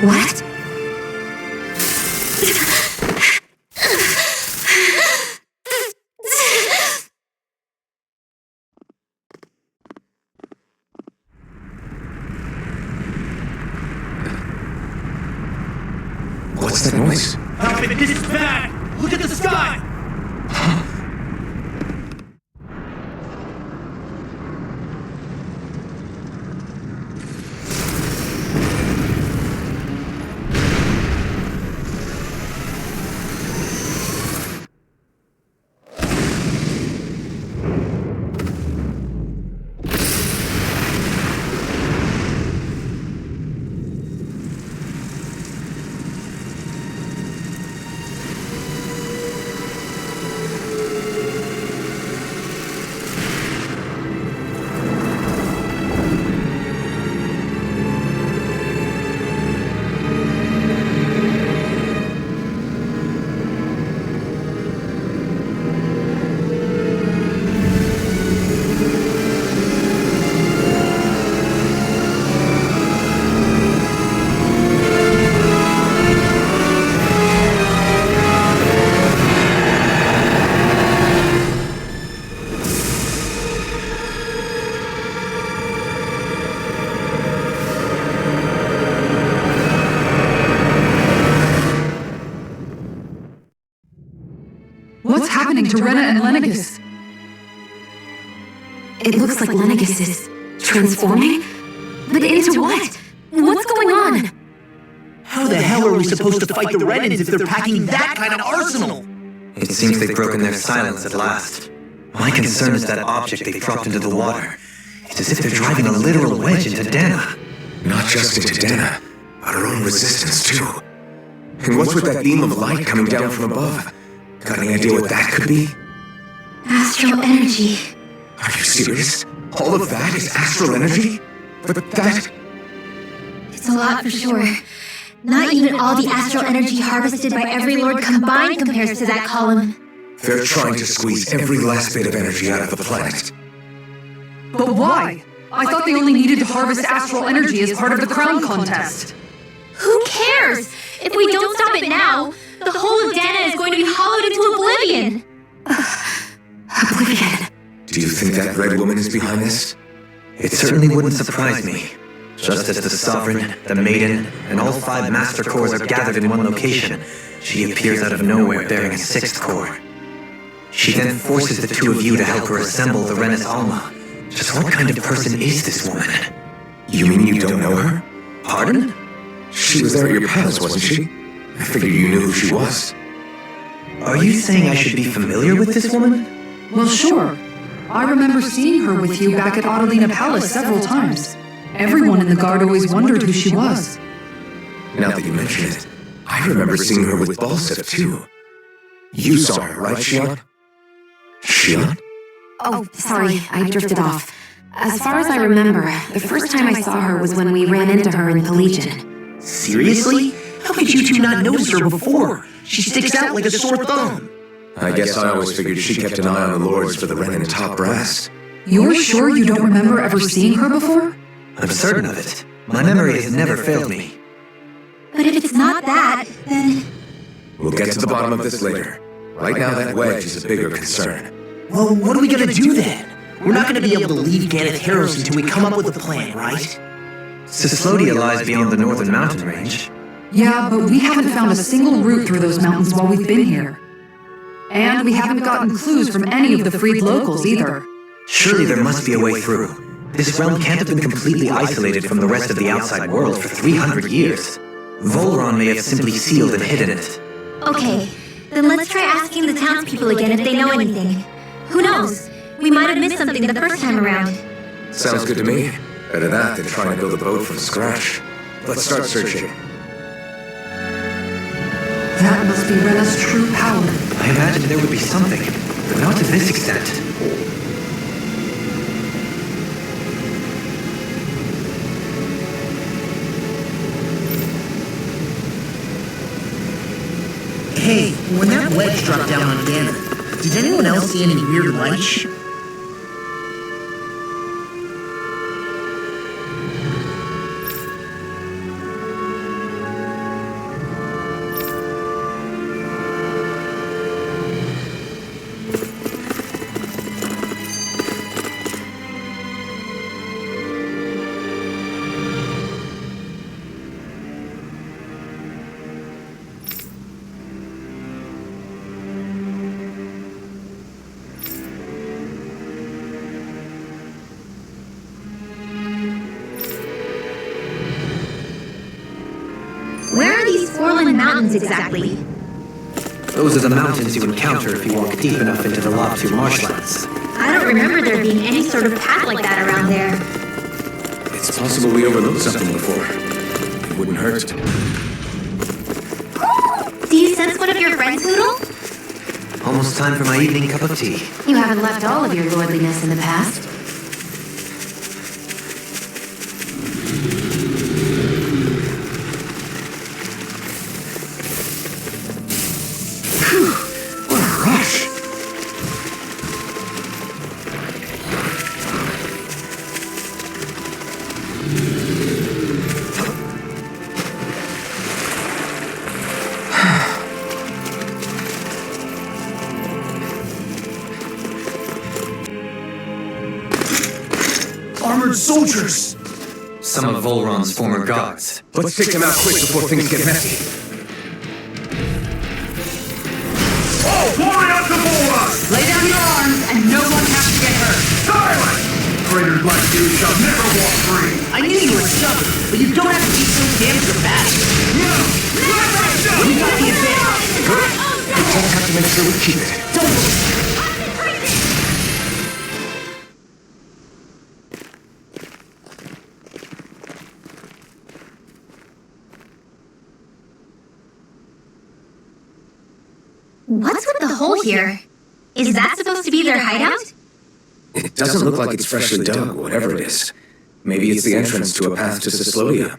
What? What's that noise? Help it, this is bad! Look at the sky! What's happening to Rena and Lennigus? It looks like Lennigus is transforming? But into what? What's going on? How the hell are we supposed to fight the Renans if they're packing that kind of arsenal? It seems they've broken their silence at last. My concern is that object they've dropped into the water. It's as if they're driving a literal wedge into Dana. Not just into Dana, but our own resistance too. And what's with that beam of light coming down from above? Got any idea what that could be? Astral energy. Are you serious? All of that is astral energy? But that... It's a lot for sure. Not even all the astral energy harvested by every lord combined compares to that column. They're trying to squeeze every last bit of energy out of the planet. But why? I thought they only needed to harvest astral energy as part of the crown contest. Who cares? If we don't stop it now, the whole of Dana is going to be hollowed into oblivion! Oblivion. Do you think that red woman is behind this? It certainly wouldn't surprise me. Just as the Sovereign, the Maiden, and all 5 Master Cores are gathered in one location, she appears out of nowhere bearing a 6th core. She then forces the 2 of you to help her assemble the Renis Alma. Just what kind of person is this woman? You mean you don't know her? Pardon? She was there at your palace, wasn't she? I figured you knew who she was. Are you saying I should be familiar with this woman? Well, sure. I remember seeing her with you back at Adelina Palace several times. Everyone in the guard always wondered who she was. Now that you mention it, I remember seeing her with Balsif, too. You saw her, right, Shion? Shion? Oh, sorry, I drifted off. As far as I remember, the first time I saw her was when we ran into her in the Legion. Seriously? How could you two not notice her before? She sticks out like a sore thumb. I guess I always figured she kept an eye on the lords for the Renin top brass. You're sure you don't remember ever seeing her before? I'm certain of it. My memory has never failed me. But if it's not that, then... We'll get to the bottom of this later. Right now, that wedge is a bigger concern. Well, what are we gonna do then? We're not gonna be able to leave Ganeth Harrows until we come up with a plan, right? Cyslodia lies beyond the northern mountain range. Yeah, but we haven't found a single route through those mountains while we've been here. And we haven't gotten clues from any of the freed locals either. Surely there must be a way through. This realm can't have been completely isolated from the rest of the outside world for 300 years. Volron may have simply sealed and hidden it. Okay, then let's try asking the townspeople again if they know anything. Who knows? We might have missed something the first time around. Sounds good to me. Better that than trying to build a boat from scratch. Let's start searching. That must be Rena's true power. I imagined there would be something, but not to this extent. Hey, when that wedge dropped down on Ganeth, did anyone else see any weird lights? Forland Mountains exactly? Those are the mountains you encounter if you walk deep enough into the Lobtu marshlands. I don't remember there being any sort of path like that around there. It's possible we overlooked something before. It wouldn't hurt. Do you sense one of your friends, Hoodle? Almost time for my evening cup of tea. You haven't left all of your lordliness in the past. Phew! What a rush! Armored soldiers! Some of Volron's former guards. Let's take them out quick before things get messy. Oh, glory unto Volron! Lay down your arms and no one has to get hurt. Silence! Traitors like you shall never walk free! I knew you were stubborn, but you don't have to be so damn dramatic. No! We got the advantage! Good. We just have to make sure we keep it. Don't... What's with the hole here? Is that supposed to be their hideout? It doesn't look like it's freshly dug, whatever it is. Maybe it's the entrance to a path to Cyslodia.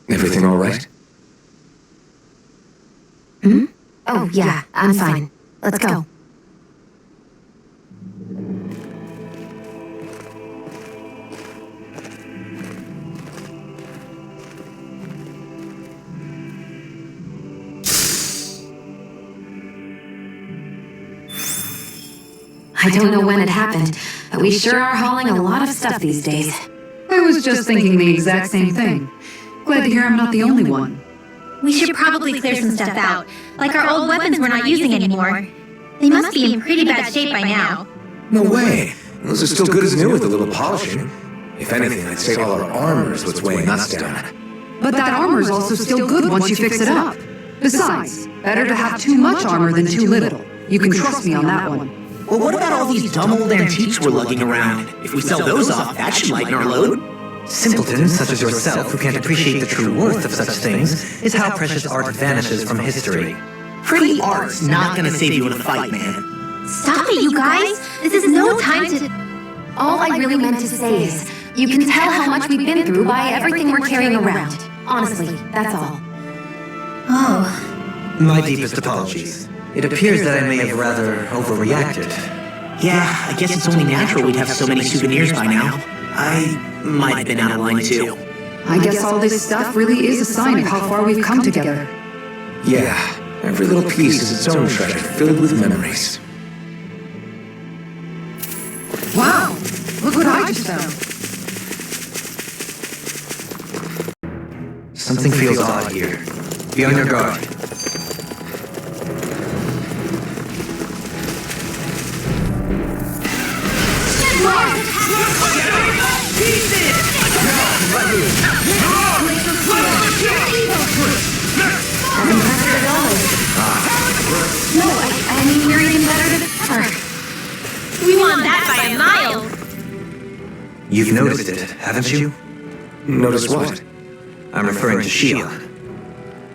Everything all right? Hmm? Oh, yeah, I'm fine. Let's go. I don't know when it happened, but we sure are hauling a lot of stuff these days. I was just thinking the exact same thing. Glad to hear I'm not the only one. We should probably clear some stuff out, like our old weapons we're not using anymore. They must be in pretty bad shape by now. No way. Those are still good as new with a little polishing. If anything, I'd say all our armor is what's weighing us down. But that armor's also still good once you fix it up. Besides, better to have too much armor than too little. You can trust me on that one. Well, what about all these dumb old antiques we're lugging around? If we sell those off, that should lighten our load. Simpletons such as yourself who can't appreciate the true worth of such things is how precious art vanishes from history. Pretty art's not gonna save you in a fight, man. Stop it, you guys! This is no time to... All I really meant to say is, you can tell how much we've been through by everything we're carrying around. Honestly, that's all. Oh. My deepest apologies. It appears that I may have rather overreacted. Yeah, I guess it's only natural we'd have so many souvenirs by now. I might have been out of line too. I guess all this stuff really is a sign of how far we've come together. Yeah, every little piece is its own treasure, filled with memories. Wow! Look what I just found. Something feels odd here. Be on your guard. No, I mean, you're even better than ever. We won that by a mile! You've noticed it, haven't you? Notice what? I'm referring to Shion.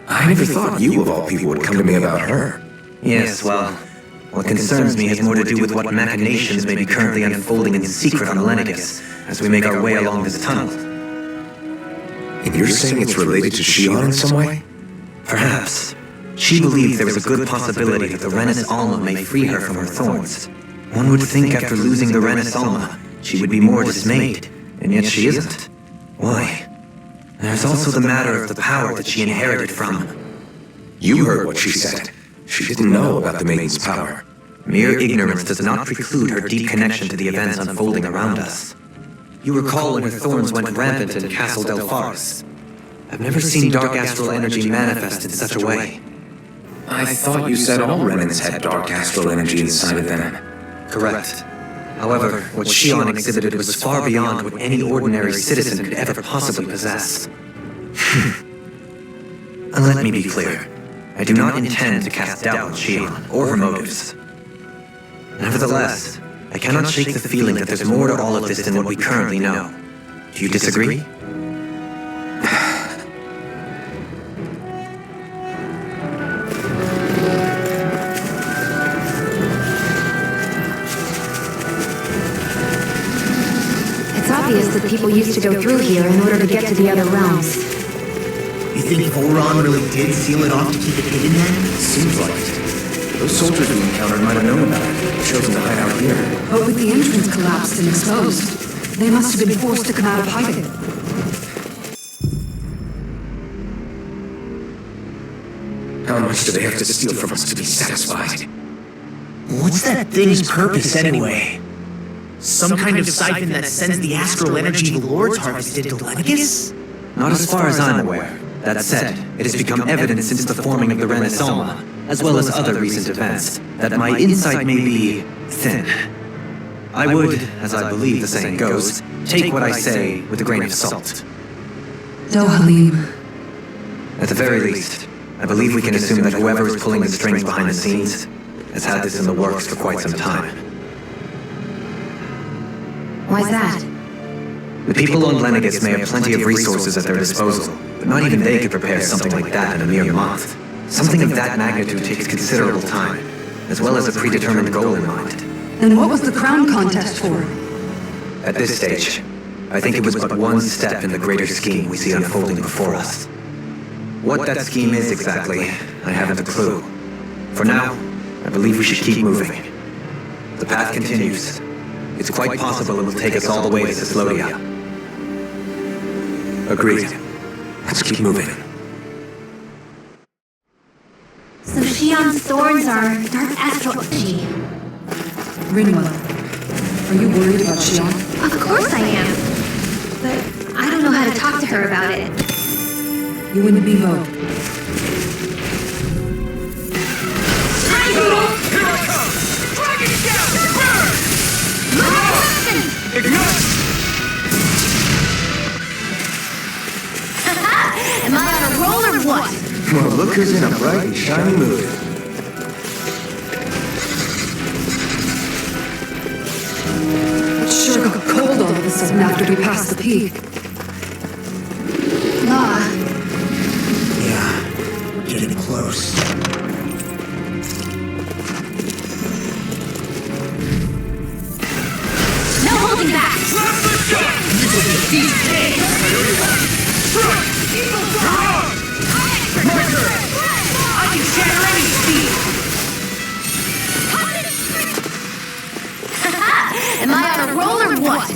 I never thought you, of all people, would come to me about her. Yes, well, what concerns me has more to do with what machinations may be currently unfolding in secret on Lenegus as we make our way along this tunnel. And you're saying it's related to Shion in some way? Perhaps. She believed there was a good possibility that the Renis Alma may free her from her thorns. One would think after losing the Renis Alma, she would be more dismayed, and yet she isn't. Why? There's also the matter of the power that she inherited from. You heard what she said. She didn't know about the Maiden's power. Mere ignorance does not preclude her deep connection to the events unfolding around us. You recall when her thorns went rampant in Castle Del Faris. I've never seen dark astral energy manifest in such a way. I thought you said all Renans had dark astral energy inside of them. Correct. However, what Shion exhibited was far beyond what any ordinary citizen could ever possibly possess. And let me be clear. I do not intend to cast doubt on Shion or her motives. Nevertheless, I cannot shake the feeling that there's more to all of this than what we currently know. Do you disagree? It's obvious that people used to go through here in order to get to the other realms. You think Volcan really did seal it off to keep it hidden then? Seems like it. Those soldiers we encountered might have known about it. Chosen to hide out here. But with the entrance collapsed and exposed, they must have been forced to come out of hiding. How much do they have to steal from us to be satisfied? What's that thing's purpose anyway? Some kind of siphon that sends the astral energy the Lords harvested to Lenegus? Not as far as I'm aware. That said, it has become evident since the forming of the Renaissance, as well as other recent events, that my insight may be thin. I would, as I believe the saying goes, take what I say with a grain of salt. Halim. At the very least, I believe we can assume that whoever is pulling the strings behind the scenes has had this in the works for quite some time. Why's that? The people on Lenegus may have plenty of resources at their disposal, but not even they could prepare something like that in a mere month. Something of that magnitude takes considerable time, as well as a predetermined goal in mind. Then what was the crown contest for? At this stage, I think it was but one step in the greater scheme we see unfolding before us. What that scheme is exactly, I haven't a clue. For now, I believe we should keep moving. The path continues. It's quite possible it will take us all the way to Cyslodia. Agreed. Let's keep moving. So Shion's thorns are dark astral energy. Rinwell, are you worried about Shion? Of course I am. But I don't know how to talk to her about it. You wouldn't be both. Am I on a roll or what? Well, look who's in a bright and shiny mood. It sure got cold all of a sudden after we passed the peak. Law. Yeah, we're getting close. No holding back! I can shatter any speed! Am I on a roll or what?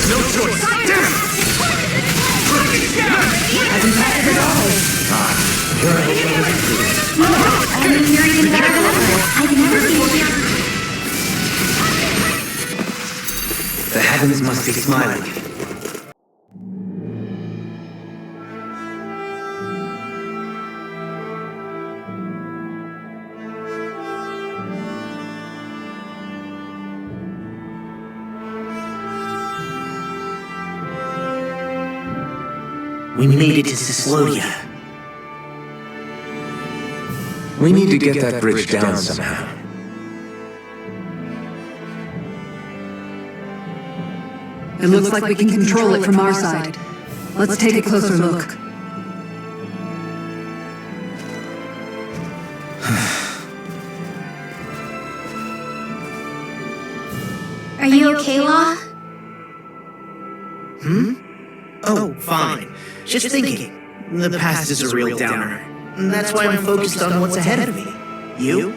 No choice! Hasn't mattered at all. I mean, you're even better than ever. I've never been here. The heavens must be smiling. We made it to Cyslodia. We need to get that bridge down somehow. It looks like we can control it from our side. Let's take a closer look. Are you okay, Law? Oh, fine. Just thinking. The past is a real downer. And that's why I'm focused on what's ahead of me. You?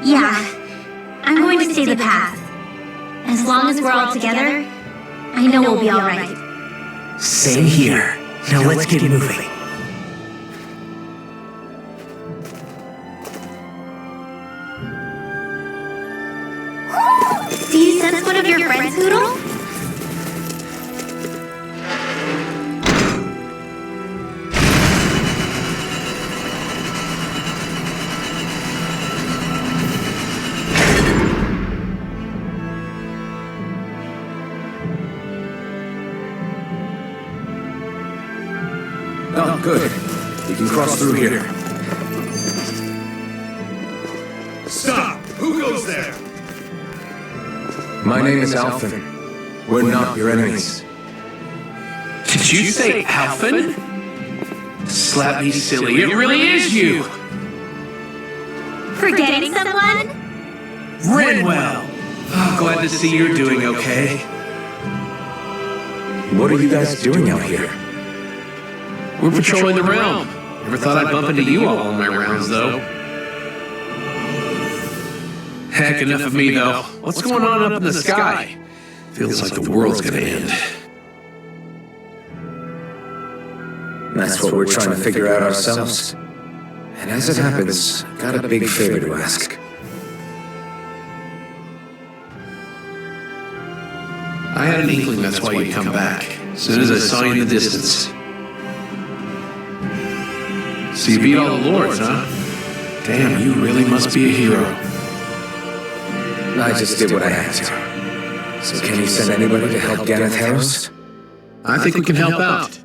Yeah. I'm going to stay the path. As long as we're all together, I know we'll be alright. Same here. Now let's get moving. Do you sense one of your friends, Hoodle? Good. We can cross through here. Stop! Who goes there? My name is Alphen. We're not your enemies. Did you say Alphen? Slap me silly, it really is you! Forgetting someone? Renwell! Oh, glad to see you're doing okay. What are you guys doing out here? We're patrolling the realm. Never thought I'd bump into you all on my rounds, though. Heck, enough of me, though. What's going on up in the sky? Feels like the world's gonna end. That's what we're trying to figure out ourselves. And as it happens, got a big favor to ask. I had an inkling that's why you'd come back, as soon as I saw you in the distance. So you beat all the lords, huh? Damn, you really must be a hero. I just did what I had to. So can you send anybody to help Ganeth Harris? I think we can help out.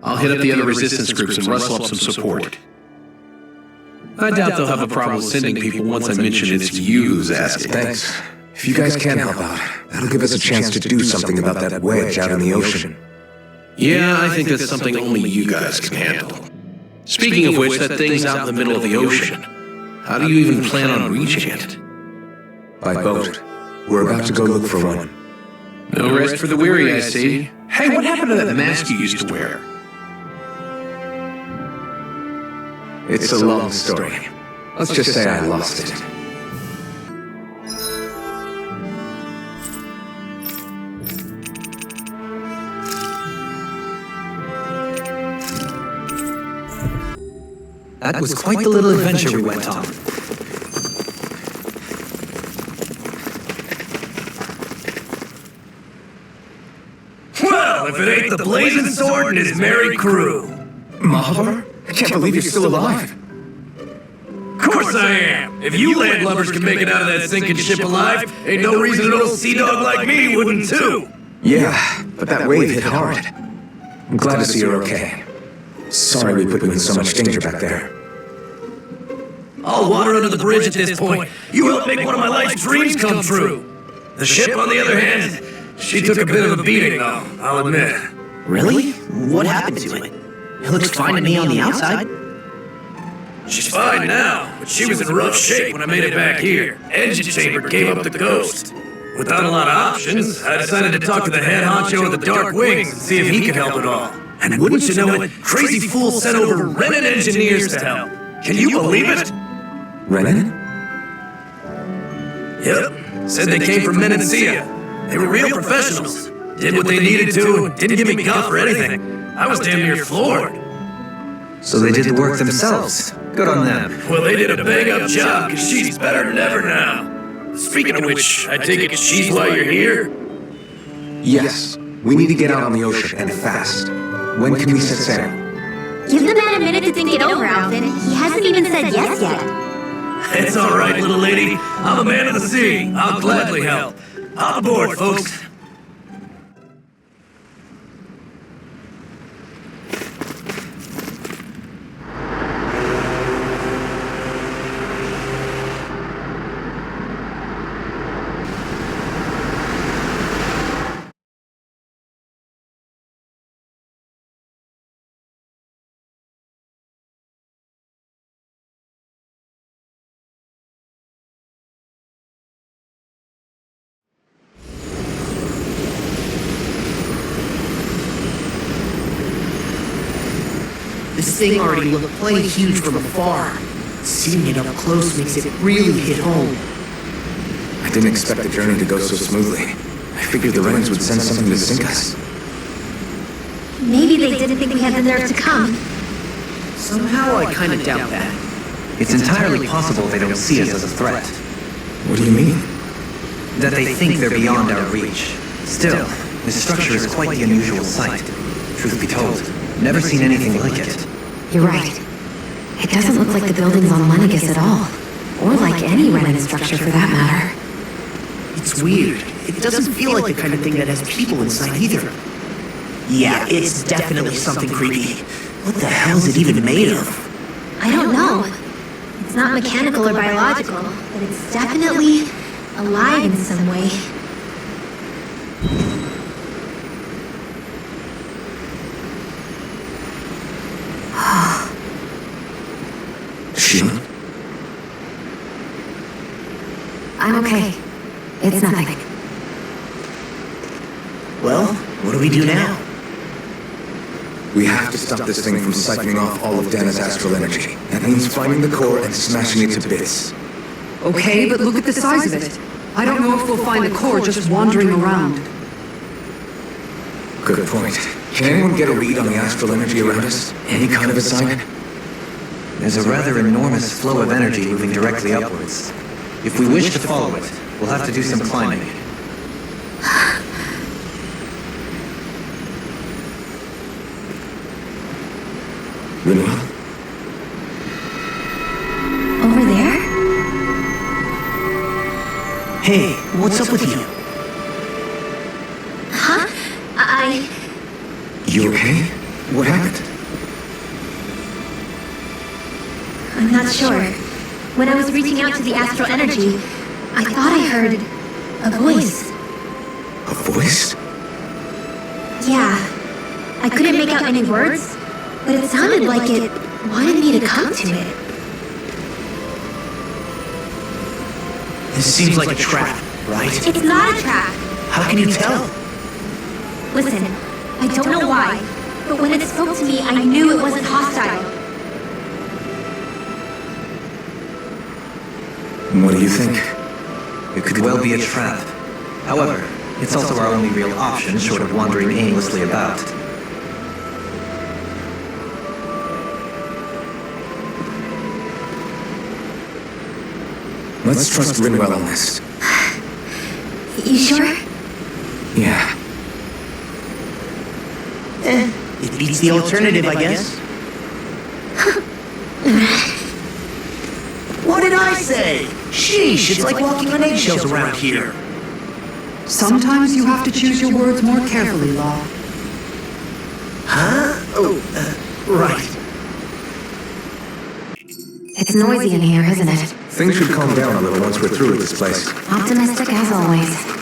I'll hit up the other resistance groups and rustle up some support. I doubt they'll have a problem sending people once I mention it's you who's asking. Thanks. If you guys can help out, that'll give us a chance to do something about that wedge out in the ocean. Yeah, I think that's something only you guys can handle. Speaking of which, that thing's out in the middle of the ocean. How do you even plan on reaching it? By boat. We're about to go look for one. No rest for the weary, I see. Hey, what happened to that mask you used to wear? It's a long story. Let's just say I lost it. That was quite the little adventure we went on. Well, if it ain't the Blazing Sword and his merry crew. Mahavar? I can't believe you're still alive. Of course I am. If you landlubbers can make it out of that sinking ship alive, ain't no reason an old sea dog like me wouldn't too. Yeah, but that wave hit hard. I'm glad to see you're okay. Sorry we put you in so much danger back there. I'll water under the bridge at this point. You helped make one of my life's dreams come true. The ship, on the other hand, she took a bit of a beating, though, I'll admit. Really? What happened to it? It looks fine to me on the outside. She's fine now, but she was in rough shape when I made it back here. Engine chamber gave up the ghost. Without a lot of options, I decided to talk to the head honcho of the Dark Wings and see if he could help at all. And wouldn't you know it, crazy fool sent over Renan engineers to help. Can you believe it? Renan? Yep. Said they came from Menancia. They were real professionals. Did what they needed to and didn't give me guff or anything. I was damn near floored. So they did the work themselves. Good on them. Well, they did a bang-up job, because she's better than ever now. Speaking of which, I take it she's why you're here? Yes. We need to get out on the ocean, and fast. When can we set sail? Give the man a minute to think it over, Alvin. He hasn't even said yes yet. It's all right, little lady. I'm a man of the sea. I'll gladly help. Hop aboard, folks. This thing already looked plenty huge from afar. Seeing it up close makes it really hit home. I didn't expect the journey to go so smoothly. I figured the Renans would send something to sink us. Maybe they didn't think we had the nerve to come. Somehow I kinda doubt that. It's entirely possible they don't see us as a threat. What do you mean? That they think they're beyond our reach. Still, this structure is quite the unusual sight. Truth be told, never seen anything like it. You're right. It doesn't look like the buildings on Lenegus at all. Or like any Renan structure for that matter. It's weird. It doesn't feel like the kind of thing that has people inside either. Yeah, it's definitely something creepy. What the hell is it even made of? I don't know. It's not mechanical or biological, but it's definitely alive in some way. Sheila? I'm okay. It's nothing. Well, what do we do now? We have to stop this thing from siphoning off all of Dana's astral energy. That means finding the core and smashing it to bits. Okay, but look at the size of it. I don't know if we'll find the core just wandering around. Good point. Can anyone get a read on the astral energy around us? Any kind of a sign? There's a rather enormous flow of energy moving directly upwards. If we wish to follow it, we'll have to do some climbing. Rinwell? Over there? Hey, what's up with you? Huh? You okay? What happened? I'm not sure. When I was reaching out to the astral energy, I thought I heard a voice. A voice? Yeah. I couldn't make out any words, but it sounded like it wanted me to come to it. This seems like a trap, right? It's not a trap. How can you tell? Listen, I don't know why, but when it spoke to me, I knew it wasn't hostile. What do you think? It could well be a trap. However, it's also our only real option short of wandering aimlessly about. Let's trust Rinwell on this. You sure? Yeah. It beats the alternative, I guess. What did I say? Sheesh, it's like walking on eggshells around here. Sometimes you have to choose your words more carefully, Law. Huh? Oh, right. It's noisy in here, isn't it? Things should calm down a little once we're through with this place. Optimistic as always.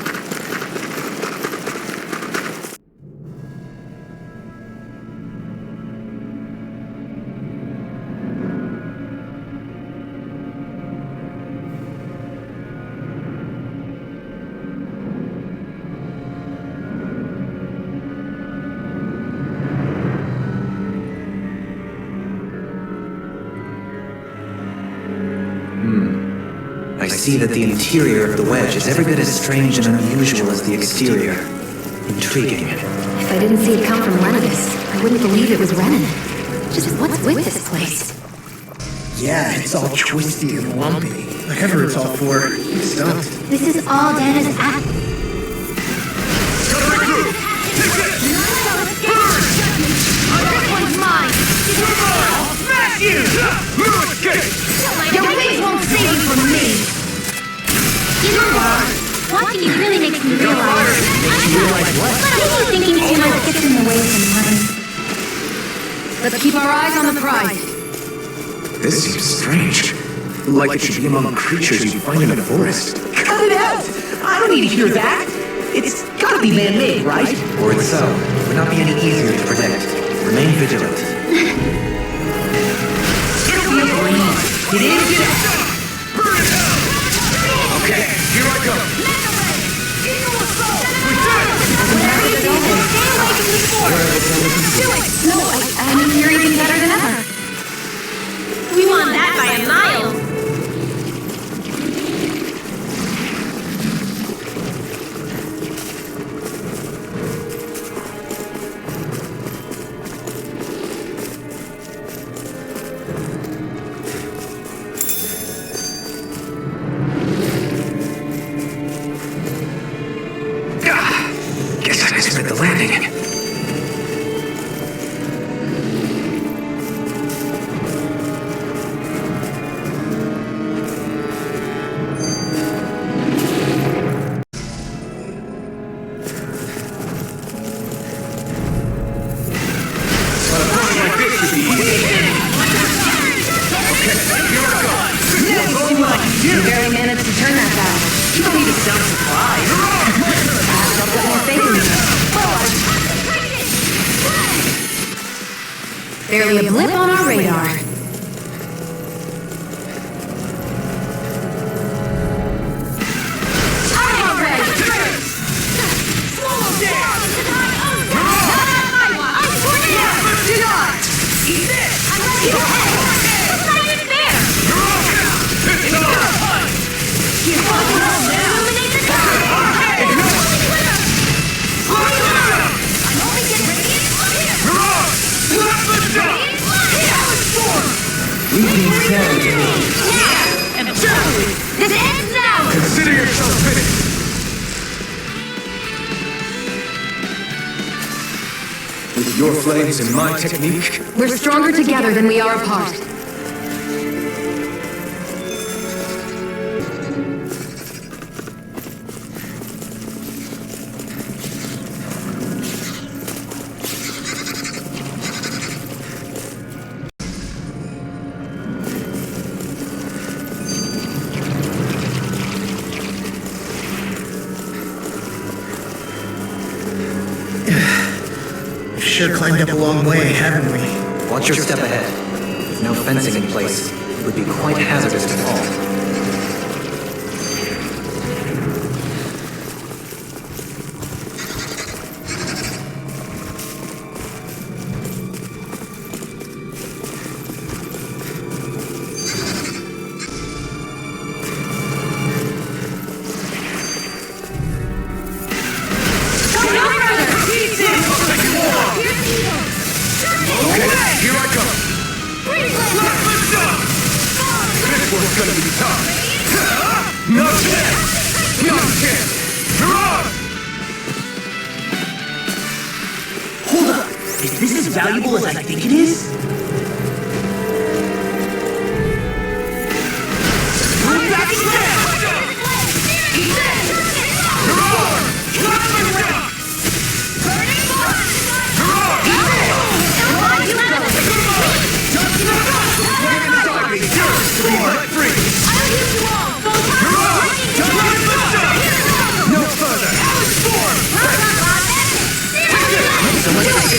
I see that the interior of the wedge is every bit as strange and unusual as the exterior. Intriguing. If I didn't see it come from Lenibus, I wouldn't believe it was Renan. Just what's with this place? Yeah, it's all twisty and lumpy. Whatever it's all for, I'm stumped. This is all Dana's act. Your wings won't save you from me! You know what? Watching you really makes me realize. Maybe thinking too much gets in the way sometimes. Let's keep our eyes on the prize. This seems strange. Like it should be among creatures you find in a forest. Cut it out! I don't need to hear that! It's gotta be man-made, right? Or it's so. It would not be any easier to predict. Remain vigilant. Get in, get out! Okay, here I go. No, I mean, you're even better than ever. We won that by a mile. Guess I missed the landing. to turn that dial. You don't need to sound surprised. I've got more faith in you. Barely a blip on our radar. This ends now! Consider yourself finished! With your flames and my technique, We're stronger together than we are apart. Sure climbed up a long way, haven't we? Watch your step ahead. With no fencing in place, it would be quite hazardous to fall. Hold up! Is this as valuable as I think it is?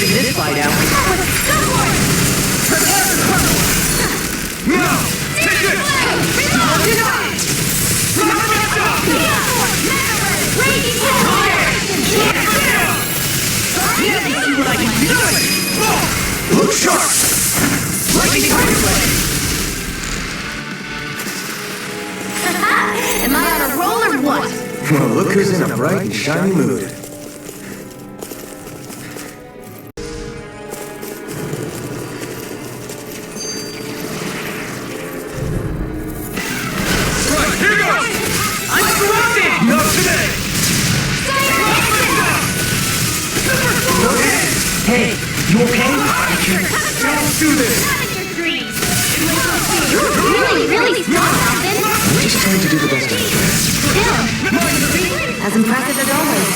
This fight out. now! Take it! Look sharp! Lightning blade! Am I on a roll or what? Well, look who's in a bright and shiny mood. Right, here goes! I'm surrounded! Not today! Hey, you okay? Don't do this! Really smart, Falcon. I'm just trying to do the best I can. Still, as impressive as always.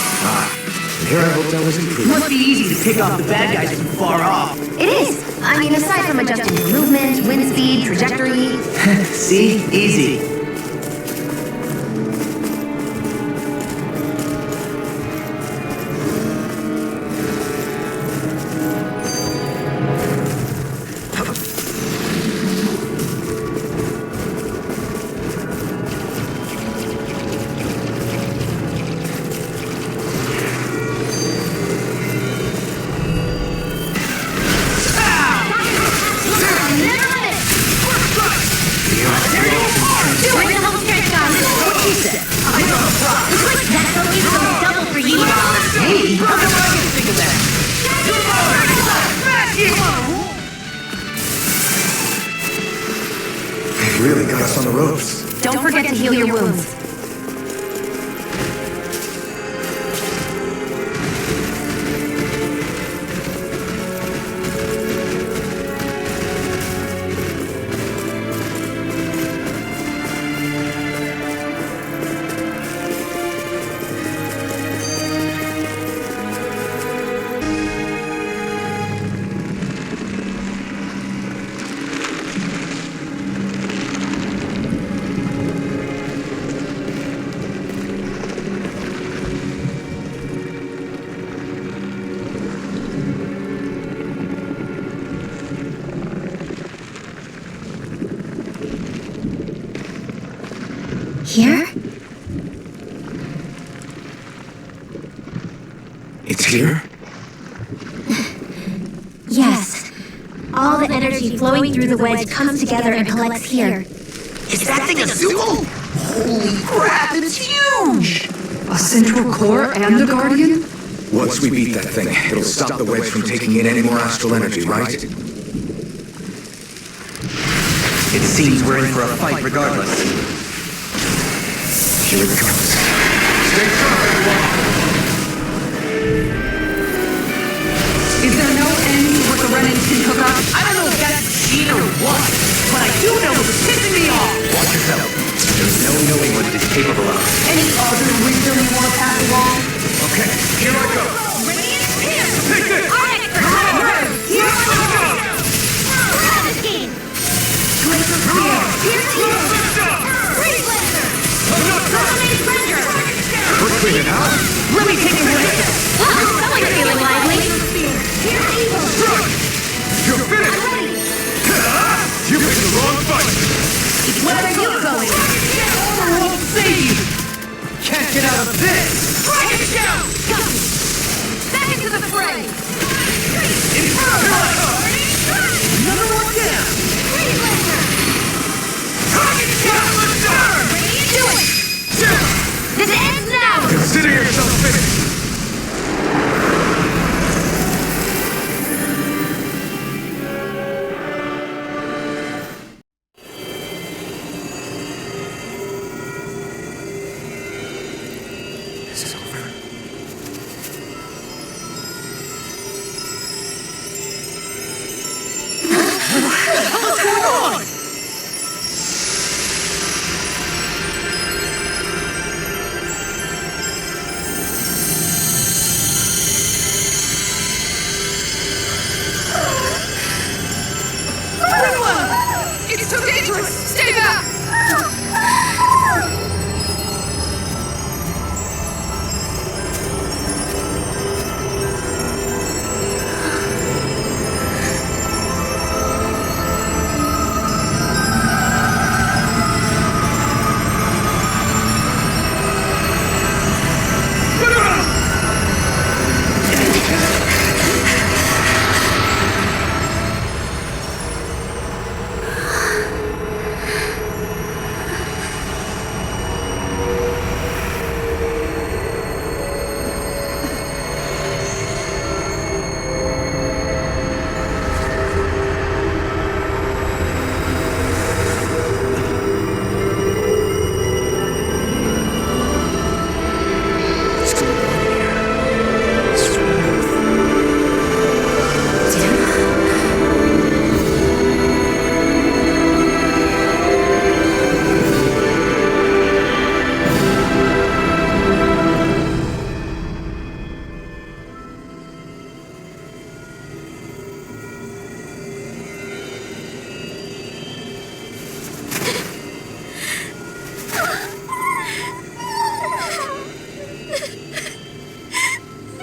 And here I hoped I was improved. Must be easy to pick off the bad guys from far off. It is. I mean, aside from adjusting your movement, wind speed, trajectory. See? Easy. They really got us on the ropes. Don't forget to heal your wounds. here? Yes. All the energy flowing through the wedge comes together and collects here. Is that thing a Zuko? Holy crap, it's huge! A central core and a guardian? Once we beat that thing, it'll stop the wedge from taking in any more astral energy, right? It seems we're in for a fight regardless. Here it comes. Stay strong, everyone! Is there no end where the Renans can hook up? I don't know if that's machine or what, but I do know it's pissing me off! Watch yourself. There's no knowing what it is capable of. Any other wisdom you want to pass along? Okay, here I go! Take this! Here we go! Grab this game! Laser clear! Here's here! Freeze laser! Dominate pressure! We're cleaning out! Let me take a look! Someone's feeling lively! Here's evil! You're finished! You picked the wrong fight! Where are you going? I won't save you! Can't get out of this! Rocket show! Back into the fray! Another one down! Freeze laser! Rocket shot! Do it! This ends now! Consider yourself finished! This is over. What's going on? It's too dangerous! Stay back!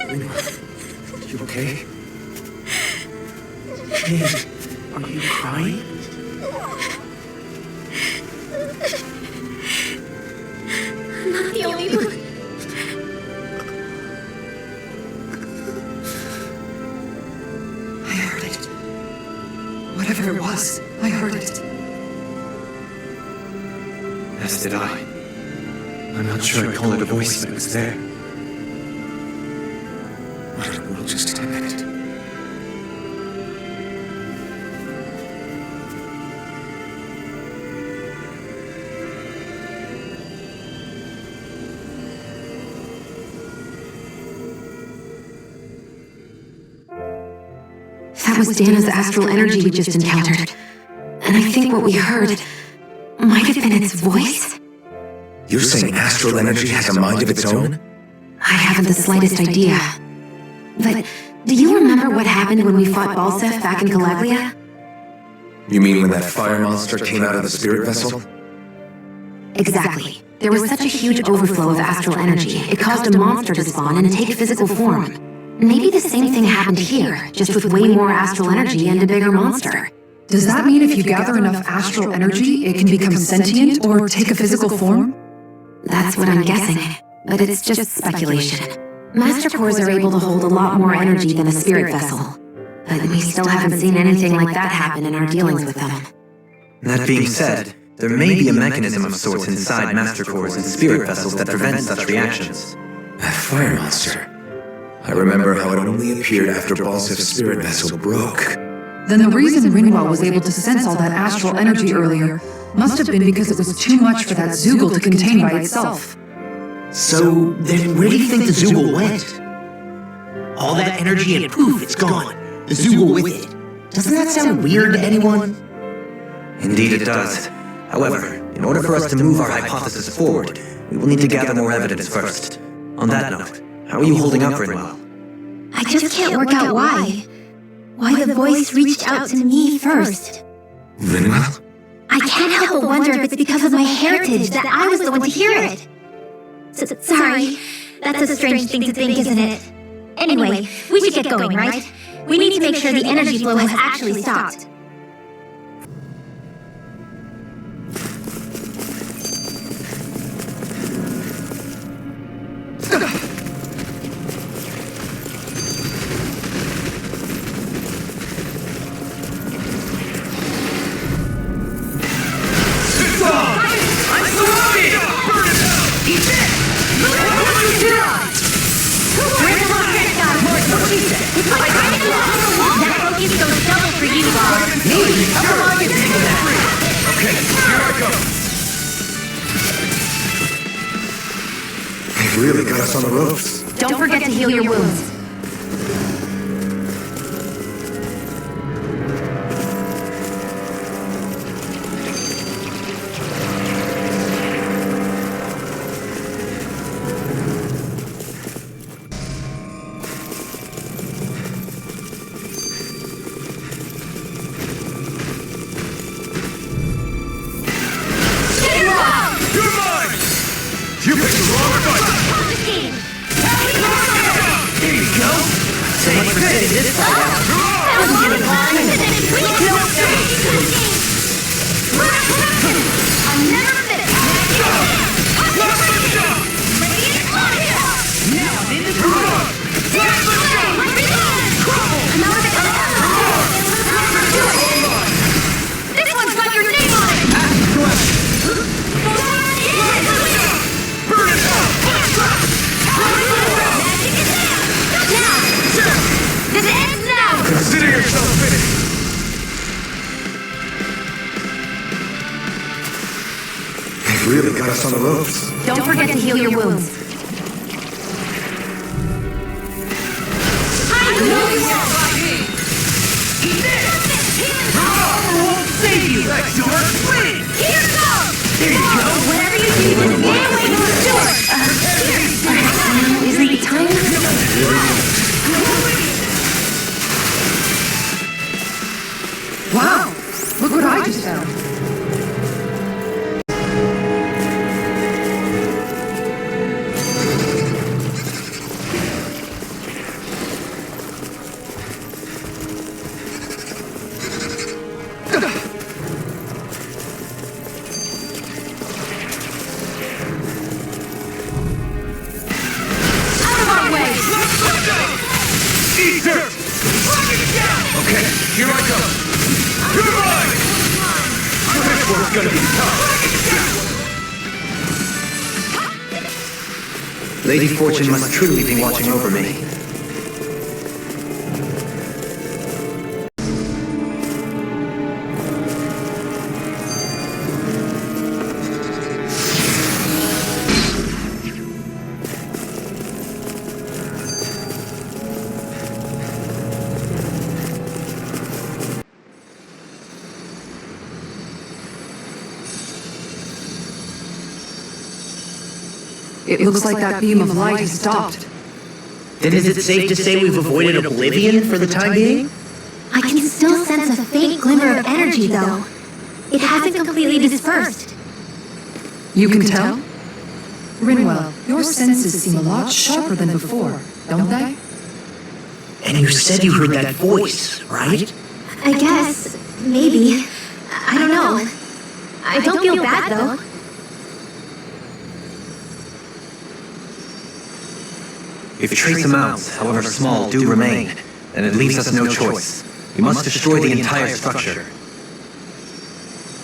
You okay? Hey, are you crying? I'm not the only one. I heard it. Whatever it was, I heard it. As did I. I'm not sure I'd call it a voice, but it was there. What a world just ended. That was Dana's astral energy we just encountered. And I think what we heard might have been its voice? You're saying astral energy has a mind of its own? I haven't the slightest idea. But do you remember what happened when we fought Balsef back in Calaglia? You mean when that fire monster came out of the spirit vessel? Exactly. There was such a huge overflow of astral energy, it caused a monster to spawn and take physical form. Maybe the same thing happened here, just with way more astral energy and a bigger monster. Does that mean if you gather enough astral energy, it can become sentient or take a physical form? That's what I'm guessing, but it's just speculation. Master cores are able to hold a lot more energy than a spirit vessel. But we still haven't seen anything like that happen in our dealings with them. That being said, there may be a mechanism of sorts inside master cores and spirit vessels that prevents such reactions. That fire monster. I remember how it only appeared after Vostfr's spirit vessel broke. Then the reason Rinwell was able to sense all that astral energy earlier must have been because it was too much for that Zoogle to contain by itself. So, then where do you think the Zoogle went? All that energy and poof, it's gone. The Zoogle with it. Doesn't that sound weird to anyone? Indeed it does. However, in order for us to move our hypothesis forward, we will need to gather more evidence first. On that note, how are you holding up, Rinwell? I just can't work out why. Why the voice reached out to me first. Rinwell? I can't help but wonder if it's because of my heritage that I was the one to hear it. Sorry, that's a strange thing to think, isn't it? Anyway, we should get going, right? We need to make sure the energy flow has actually stopped. Really got us on the ropes. Don't forget to heal your wounds. Consider yourself finished! They've really got us on the ropes. Don't forget to heal your wounds. I know you are by me! Eat this! Armor won't save you! Let's do it! Please! Here it goes! There you go! Whatever you do, just stay away from the door! Isn't it time? Wow! Look what I just found. Out of our way! Eat dirt! Okay, here I go! Goodbye! This one's gonna be tough! Lady Fortune must truly be watching over me. It looks like that beam of light has stopped. Then is it safe to say we've avoided oblivion for the time being? I can still sense a faint glimmer of energy, though. It hasn't completely dispersed. You can tell? Rinwell, your senses seem a lot sharper than before, don't they? And you said you heard that voice, right? I guess, maybe. I don't know. I don't feel bad, though. If trace amounts, however small, do remain, then it leaves us no choice. We must destroy the entire structure.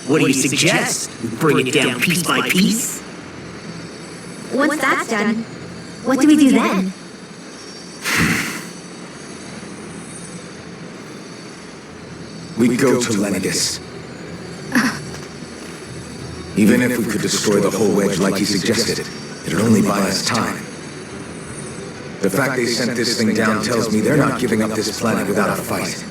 What do you suggest? We bring it down piece by piece? Once that's done, what do we do then? We'd go to Lennigus. Even if we could destroy the whole wedge like he suggested, it'd only buy us time. The fact they sent this thing down tells me they're not giving up this planet without a fight.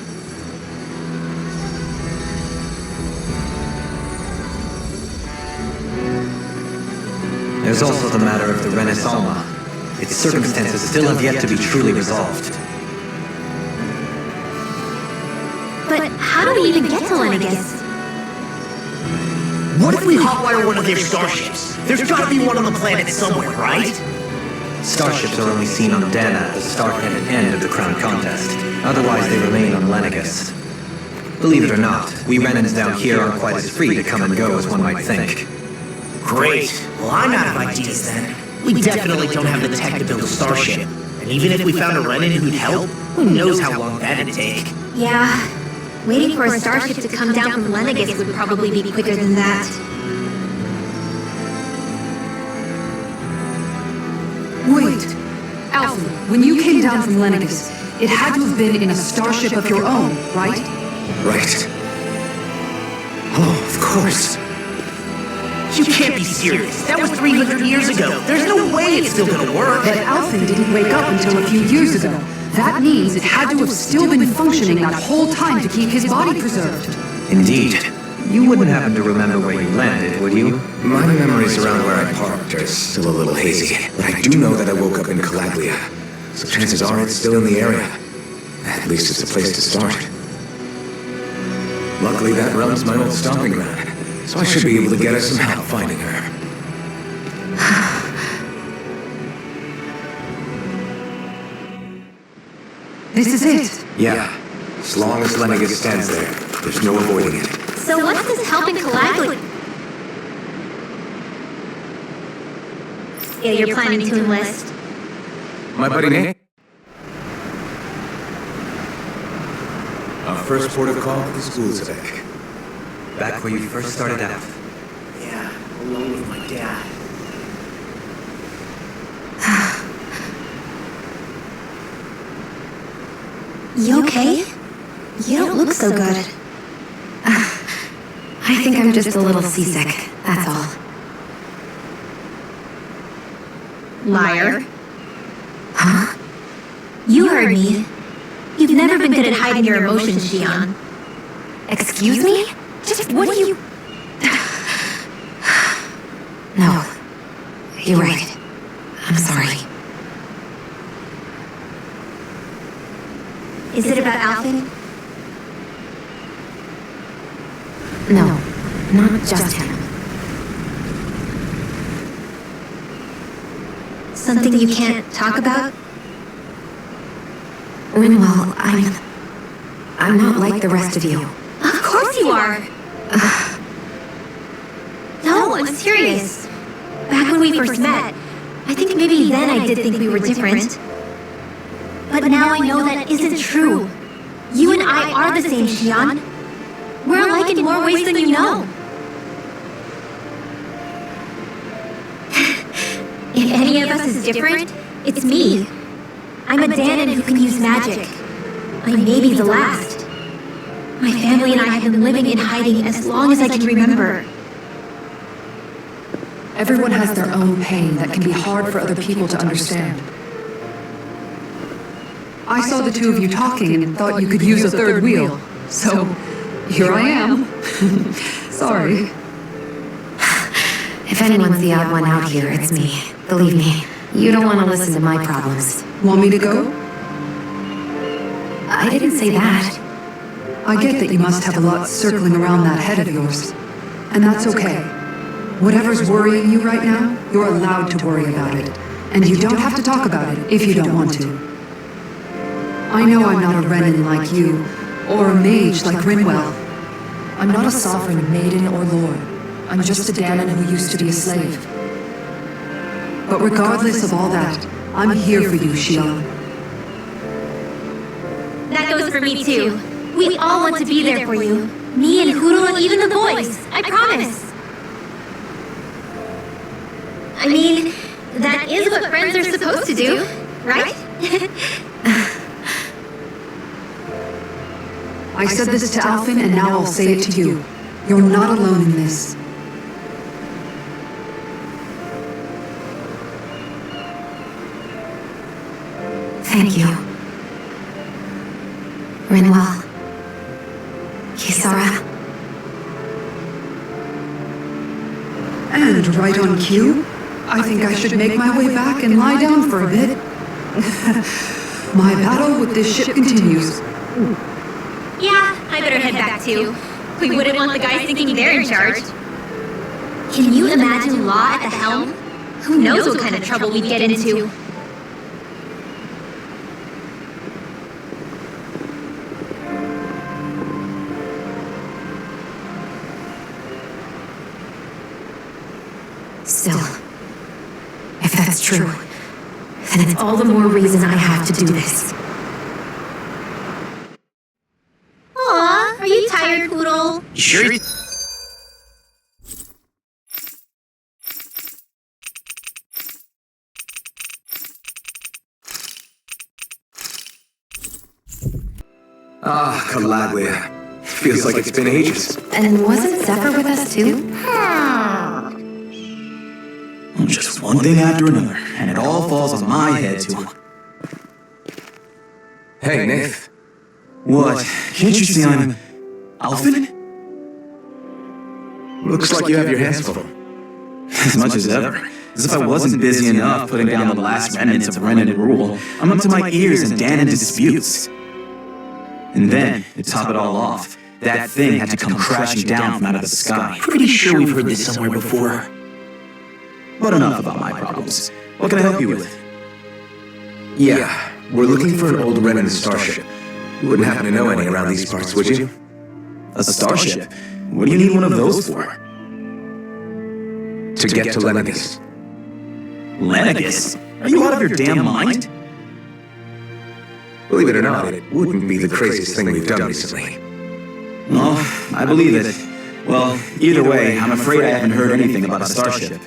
There's also the matter of the Renaissance. Its circumstances still have yet to be truly resolved. But how do we even get to Lennigus? What if we hotwire one of their starships? There's gotta be one on the planet somewhere, right? Starships are only seen on Dana at the start and end of the Crown Contest. Otherwise, they remain on Lennigus. Believe it or not, we Renans down here aren't quite as free to come and go as one might think. Great. Well, I'm out of ideas then. We definitely don't have the tech to build a starship. And even if we found a Renan who'd help, who knows how long that'd take. Yeah, waiting for a starship to come down from Lennigus would probably be quicker than that. Wait. Alfie, when you came down from Lennigus, it had to have been in a starship of your own, right? Right. Oh, of course. You can't be serious. That was 300 years ago. There's no way it's still gonna work. But Alfie didn't wake up until a few years ago. That means it had to have still been functioning that whole time to keep his body preserved. Indeed. You wouldn't happen to remember where you landed, would you? My memories around where I parked are still a little hazy, but I do know that I woke up in Calabria, so chances are it's still in the area. At least it's a place to start. Luckily, that realm's my old stomping ground, so I should be able to get us some help finding her. This is it. Yeah, as long as Lennigus stands there, there's no avoiding it. So what's this helping Calabria? Yeah, you're planning to enlist. My buddy Nate? Our first port of call to the school today. Back where you first started out. Yeah, alone with my dad. You okay? You don't look so good. I think I'm just a little seasick, that's all. Liar. Huh? You heard me. You've never been good at hiding your emotions, Xion. Excuse me? Just what do you... No. You're right. I'm sorry. Is it about Alfin? No, not just him. Something you can't talk about? Rinwell, I'm not like the rest of you. Of course you are! No, I'm serious. Back when we first met, I think maybe then I did think we were different. But now I know that isn't true. You and I are the same, Xion. We're alike in more ways than you know. If any of us is different, it's me. I'm a Danon who can use magic. I may be the last. My family and I have been living in hiding as long as I can remember. Everyone has their own pain that can be hard for other people to understand. I saw the two of you talking and thought you could use a third wheel. So, here I am. Sorry. If anyone's the odd one out here, it's me. Believe me, you don't want to listen to my problems. Want me to go? I didn't say that. I get that you must have a lot circling around that head of yours. And that's okay. Whatever's worrying you right now, you're allowed to worry about it. And you don't have to talk about it if you don't want to. I know I'm not a Renan like you, or a mage like Rinwell. I'm not a sovereign, maiden, or lord. I'm just a Danon who used to be a slave. But regardless of all that, I'm here for you, Sheila. That goes for me too. We all want to be there for you. Me and Hoodle and even the boys. I promise. I mean, that is what friends are supposed to do, right? I said this to Alphen, and now I'll say it to you. You're not alone in this. Thank you. Rinwell. Kisara. And right on cue, I think I should make my way back and lie down for a bit. My battle with this ship continues. Yeah, I better head back too. We wouldn't want the guys thinking they're in charge. Can you imagine Law at the helm? Who knows what kind of trouble we'd get into? Still, if that's true, then it's all the more reason I have to do this. Aw, are you tired, Poodle? You sure? Ah, Calaglia. Feels like it's been ages. And wasn't Zephyr with us too? Just one thing after another, and it all falls on my head too. Hey, Nath. What? Can't you see I'm Alphen? Looks like you have your hands full. As much as ever. As if I wasn't busy enough putting down the last remnants of Renan rule, I'm up to my ears in Danon disputes. And then, to top it all off, that thing had to come crashing down from out of the sky. Pretty sure we've heard this somewhere before. But enough about my problems. What can I help you with? Yeah, we're looking for an old Renan starship. You wouldn't happen to know any around these parts, would you? A starship? What do you need one of those for? To get to Lenegus. Lenegus? Are you out of your damn mind? Believe it or not, it wouldn't be the craziest thing we've done recently. Well, I believe it. Well, either way, I'm afraid I haven't heard anything about a starship.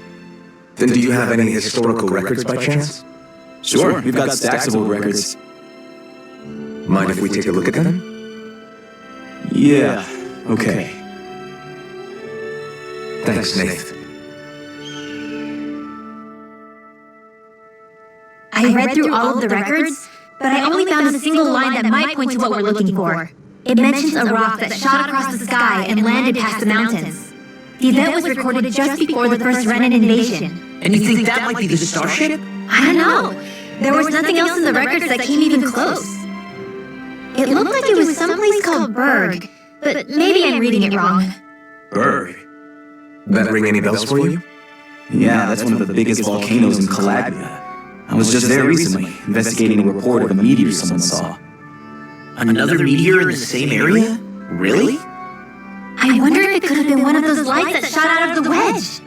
Then do you have any historical records by chance? Sure, we've got stacks of old records. Mind if we take a look at them? Yeah, okay. Thanks, Nath. I read through all of the records, but I only found a single line that might point to what we're looking for. It mentions a rock that shot across the sky and landed past the mountains. The event was recorded just before the first Renan invasion. And you think that might be the starship? I don't know. There was nothing else in the records that came even close. It looked like it was someplace called Berg, but maybe I'm reading it wrong. Berg? That ring any bells for you? Yeah, that's one of the biggest volcanoes in Calaglia. I was just there recently, investigating a report of a meteor someone saw. Another meteor in the same area? Really? I wonder if it could have been one of those lights that shot out of the wedge.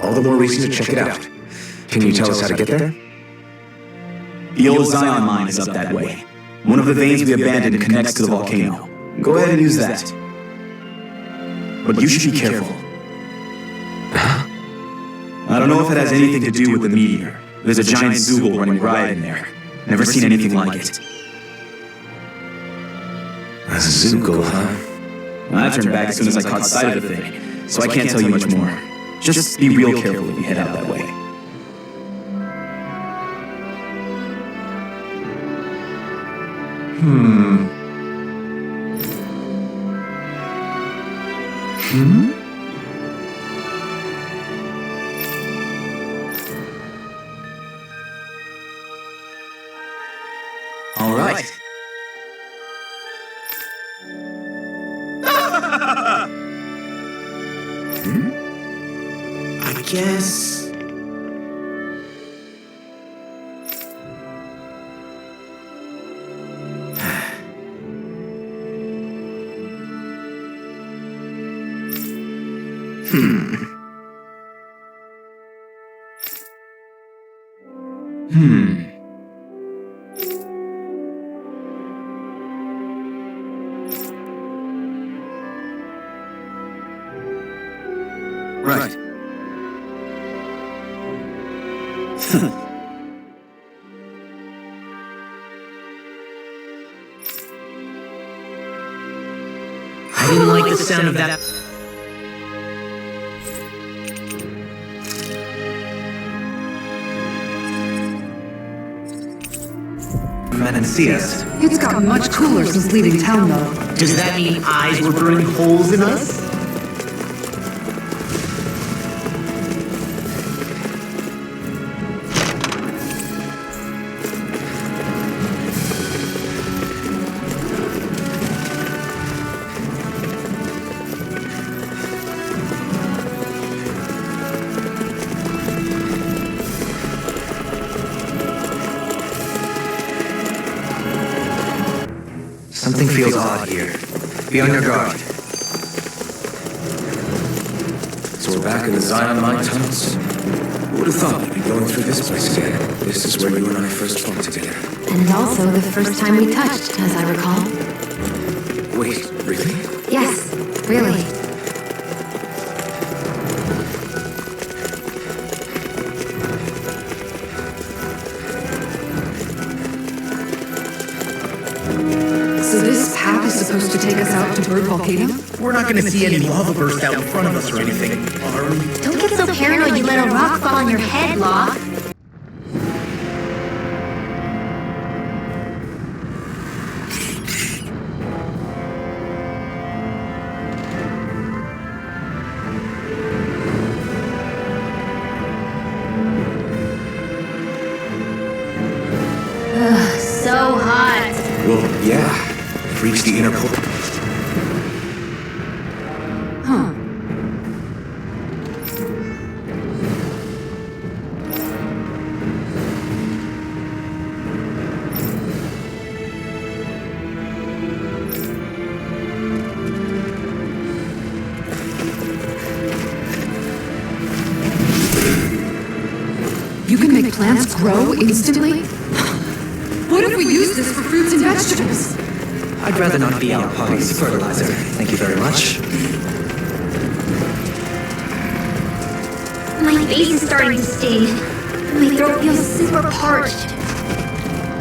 All the more reason to check it out. Can you tell us how to get there? The old Zion mine is up that way. One of the veins we abandoned connects to the volcano. Go ahead and use that. But you should be careful. I don't know if it has anything to do with the meteor. There's a giant Zoogle running riot in there. Never seen anything like it. A Zoogle, huh? I turned back as soon as I caught sight of the thing, so I can't tell you much more. Just be real careful if you head out that way. All right. I guess... Hmm. I didn't like the sound of that. Men and see us. It's gotten much cooler since leaving town, though. Does that mean eyes were burning holes in us? Something feels odd here. Be on your guard. So we're back in the Zion Mine tunnels? Who would have thought we'd be going through this place again? This is where you and I first fought together. And also the first time we touched, as I recall. Wait, really? Yes, really. So this path is supposed to take us out to Berg Volcano? We're not gonna see any lava burst out in front of us or anything, are we? Don't get so paranoid you let a rock fall on your head, Locke. Ugh, so hot. Well, yeah. We've reached the inner portal. Huh. You can make plants grow instantly? What if we use this for fruits and vegetables? I'd rather not be our party's fertilizer. Thank you very much. My face is starting to sting. My throat feels super parched.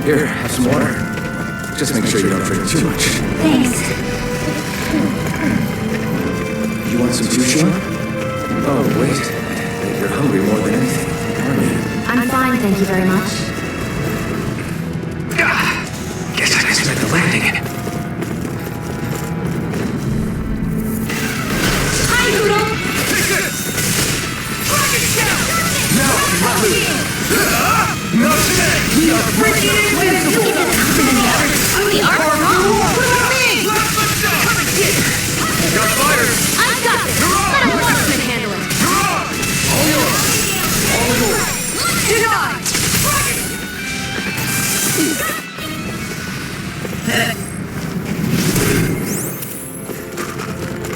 Here, have some water. Just make sure you don't drink too much. Thanks. You want some too, Sean? Oh, wait. You're hungry more than anything, aren't you? I'm fine, thank you very much. Guess I misread the landing. Hi, Noodle! No today! We are freaking invincible! We are wrong! What about me? Come and get it! Got fire! I've got this! Let a marksman handle it! All yours! All yours! Denied!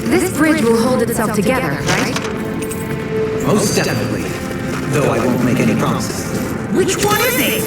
This bridge will hold itself together, right? Most definitely. Though I won't make any promises. Which one is it?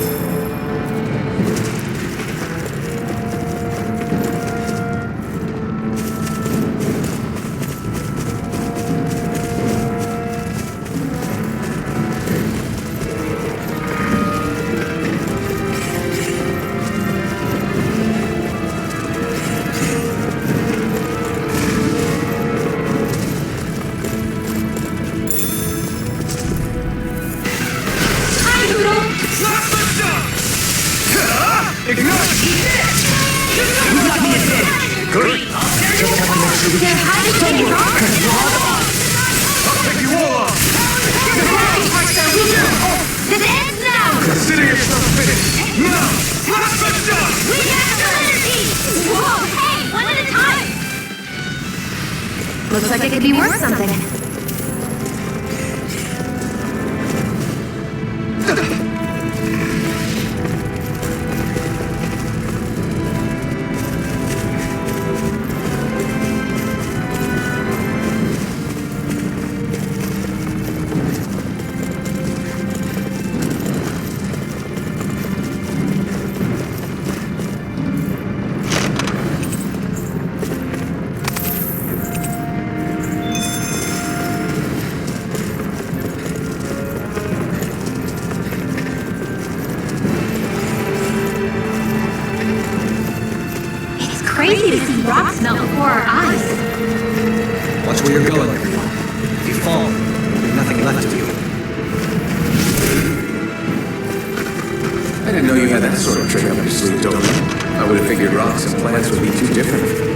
This ends now! Consider yourself finished! No! We have energy! Whoa, hey! One at a time! Looks like it could be worth something. rocks melt before our eyes. Watch where you're going, everyone. If you fall, there'll be nothing left of you. I didn't know you had that sort of trick up your sleeve, Dolan. I would have figured rocks and plants would be too different.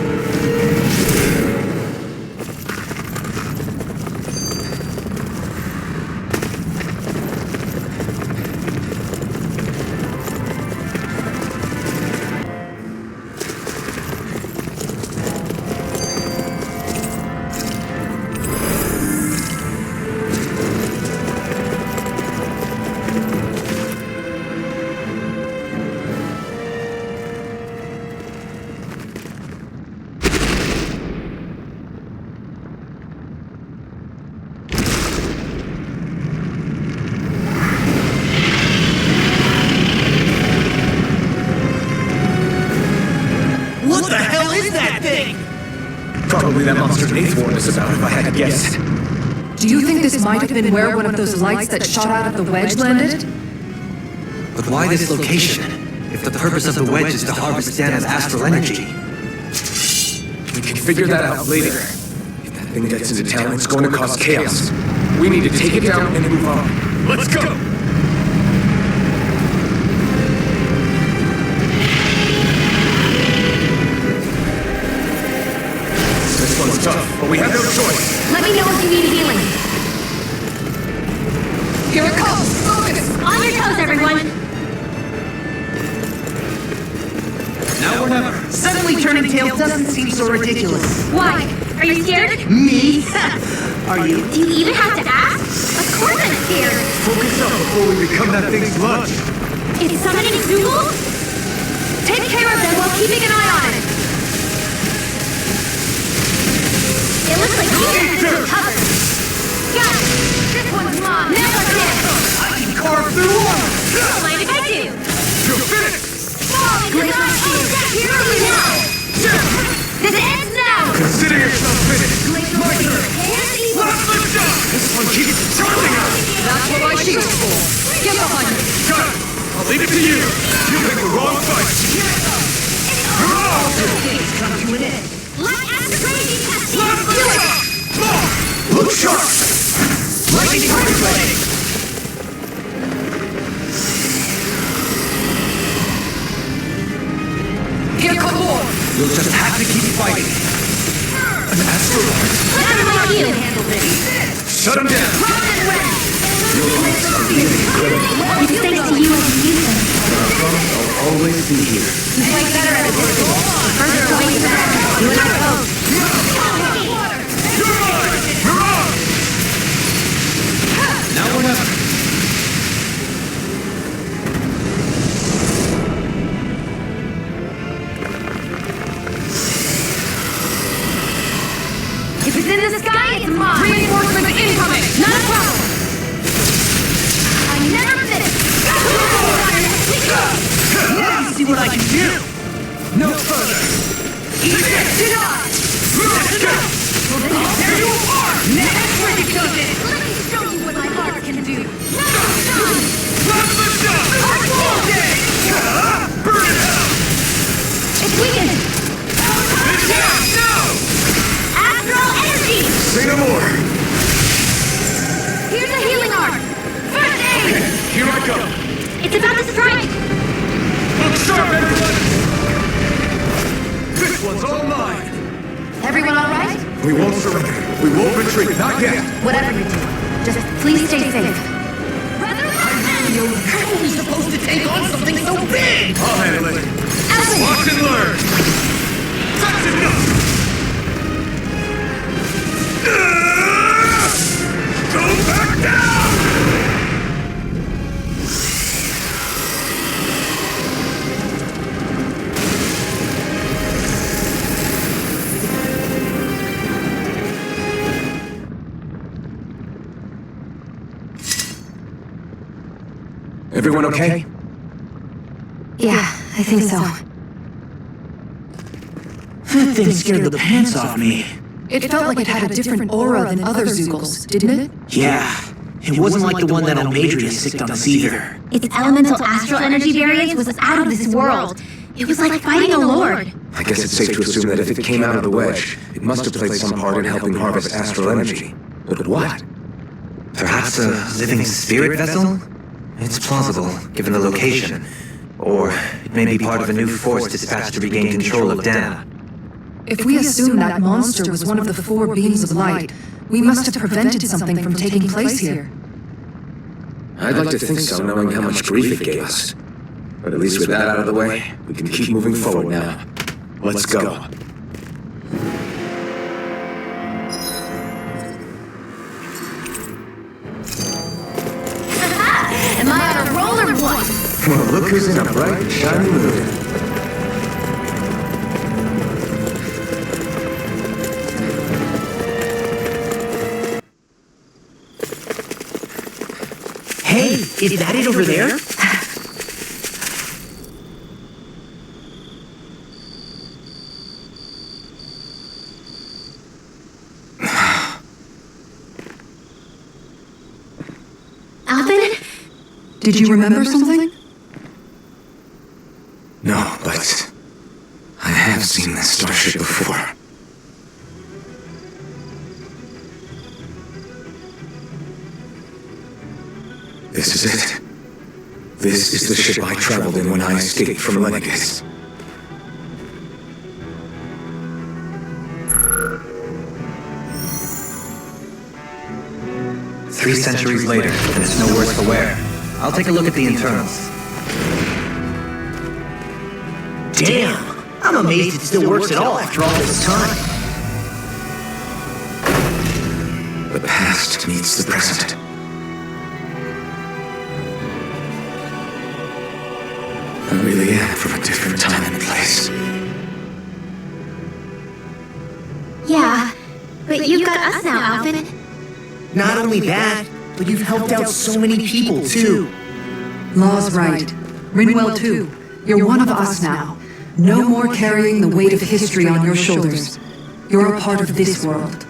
Probably that monster Nate's warned us about, if I had to guess. Do you think this might have been where one of those lights that shot out of the wedge landed? But why this location, if the purpose of the wedge is to harvest Dana's astral energy? We can figure that out later. If that thing gets into town, it's going to cause chaos. We need to take it down and move on. Let's go! This one's tough, but we have no choice. Let me know if you need healing. Here it comes! Focus! On your toes, everyone! Now or never. Suddenly turning tail doesn't seem so ridiculous. Why? Are you scared? Me? Are you? Do you even have to ask? Of course I'm scared. Focus up before we become that thing's lunch. It's summoning Zool? Take care of them while keeping an eye on it. It looks like you guys are covered. Got it. This one's mine. Now what's next? I can carve through water! Don't mind if I do. You're finished! Fall into the eye. Here we go. This ends now. Consider yourself finished! What's the job? This one keeps charging us! That's what my shield's for. Get behind me. Got it! I'll leave it to you! You picked the wrong fight! Come to an end. Light after crazy testing. Do it! Look sharp! Lightning ready! Here come more. You'll just have to keep fighting. An asteroid! Let me know you. Shut him down! It's thanks to you and you. I'll always be here. Way better at it. First going to you and I both. You're mine! You're on! Now or never. If it's in the sky, it's mine. Reinforcements incoming. Not a problem. I never miss. Now you see what I can do! No further! Eat it! Did I? There you are! Next where you does it! Let me show you what my heart can do. Burn it out! It's weakened. No! Astral energy. Say no more! Here's a healing arc. First aid. Here I go! It's about to strike. Look sharp, everyone! This one's all mine! Everyone all right? We won't surrender. We won't retreat. Not yet. Whatever you do, just please stay safe. How are we supposed to take on something so big? I'll handle it. Watch and learn. That's enough. Go back down! Everyone okay? Yeah, I think so. That thing scared the pants off me. It felt like it had a different aura than other Zoogles, didn't it? Yeah, it wasn't like the one that Almadria sicked on us either. Its elemental astral energy variance was out of this world. It was like fighting a lord. I guess it's safe to assume that if it came out of the wedge, it must have played some part in helping harvest astral energy. But what? Perhaps a living spirit vessel? It's plausible, given the location. Or it may be part of a new force dispatched to regain control of Dana. If we assume that monster was one of the 4 beams of light, we must have prevented something from taking place here. I'd like to think so, knowing how much grief it gave us. But at least with that out of the way, we can keep moving forward now. Let's go. Am I on a roll or what? Well, look who's in a bright and shiny mood. Hey, is that it over there? Alvin? Did you remember something? No, but I have seen this starship before. This is it. This is the ship I traveled in when I escaped from Lenegis. Three centuries later, and it's no worse for wear. I'll take a look at the internals. Damn! I'm amazed it still works at all after all this time. The past meets the present. I really am from a different time and place. Yeah, but you've got us now, Alvin. Not only that, but you've helped out so many people, too. Law's right. Rinwell too. You're one of us now. No more carrying the weight of history on your shoulders. You're a part of this world.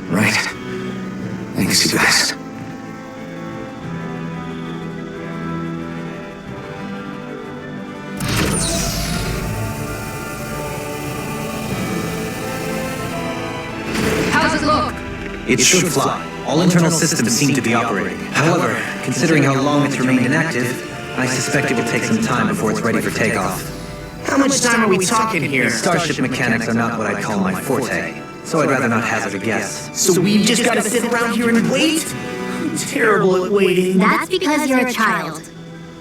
Right. Thanks, you guys. How's it look? It should fly. All internal systems seem to be operating. However, considering how long it's remained inactive, I suspect it will take some time before it's ready for takeoff. How much time are we talking here? Starship mechanics are not what I'd call my forte, so I'd rather not hazard a guess. So we've just got to sit around here and wait? I'm terrible at waiting. That's because you're a child.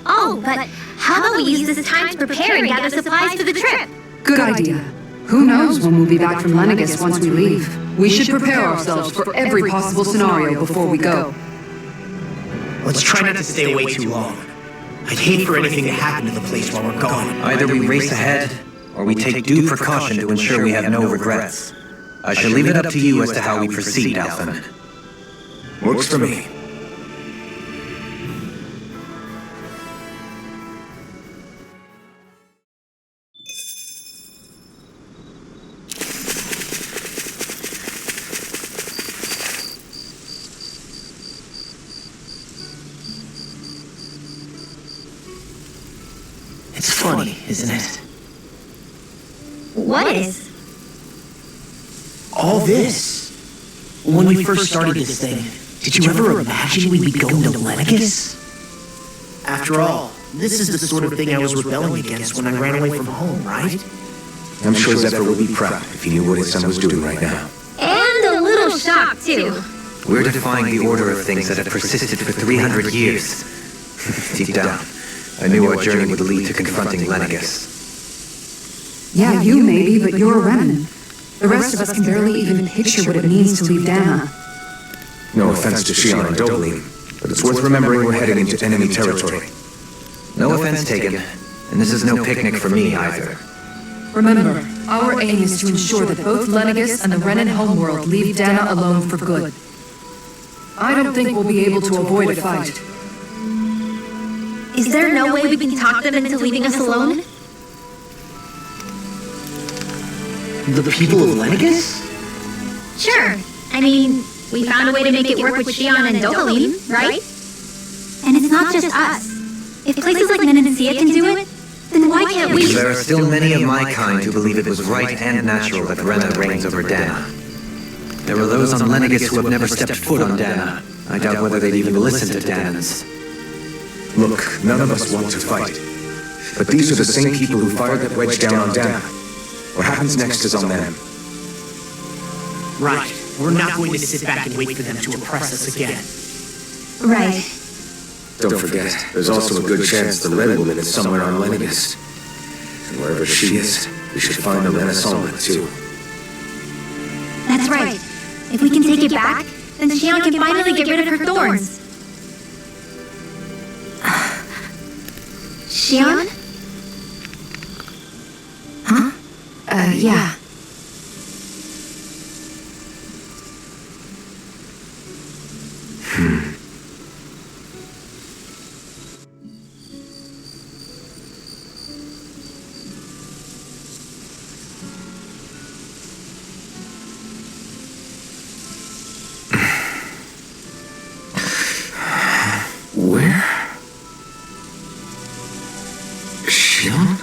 Oh, but how about we use this time to prepare and gather supplies for the trip? Good idea. Who knows when we'll be back from Lenegis once we leave. We should prepare ourselves for every possible scenario before we go. Let's try not to stay away too long. I'd hate for anything to happen to the place while we're gone. Either we race ahead, or we take due precaution to ensure we have no regrets. I shall leave it up to you as to how we proceed, Alvin. Works for me. It's funny, isn't it? What is? All this. When we first started this thing, did you ever imagine we'd be going to Lenegis? After all, this is the sort of thing I was rebelling against when I ran away from home, right? I'm sure Zephyr would be proud if he knew what his son was doing right now. And a little shocked, too. We're defying the order of things that have persisted for 300 years. Deep down, I knew our journey would lead to confronting Lenegis. Yeah, you maybe, but you're a Renan. The rest of us can barely even picture what it means to leave Dana. No offense to Shion and Doblin, but it's worth remembering we're heading into enemy territory. No offense taken, and this is no picnic for me either. Remember, our aim is to ensure that both Lenegis and the Renan homeworld leave Dana alone for good. I don't think we'll be able to avoid a fight. Is there no way we can talk them into leaving us alone? The people of Lenegis? Sure. I mean, we found a way to make it work with Shion and Doblin, right? And it's not just us. If places like Ninencia can do it, Then why can't we— There are still many of my kind who believe it was right and natural that Rena reigns over Dana. There are those on Lenegis who have never stepped foot on Dana. I doubt whether they'd even listen to Danans. Look, none of us want to fight. But these are the same people who fired that wedge down on Dana. What happens next is on them. Right. We're not going to sit back and wait for them to oppress us again. Right. Don't forget, there's also a good chance the Red Woman is somewhere on Lenegis. And wherever she is, we should find the Renaissance too. That's right. If we can take it back, then Xion can finally get rid of her thorns. Xion? Huh? Yeah. Where? Xion?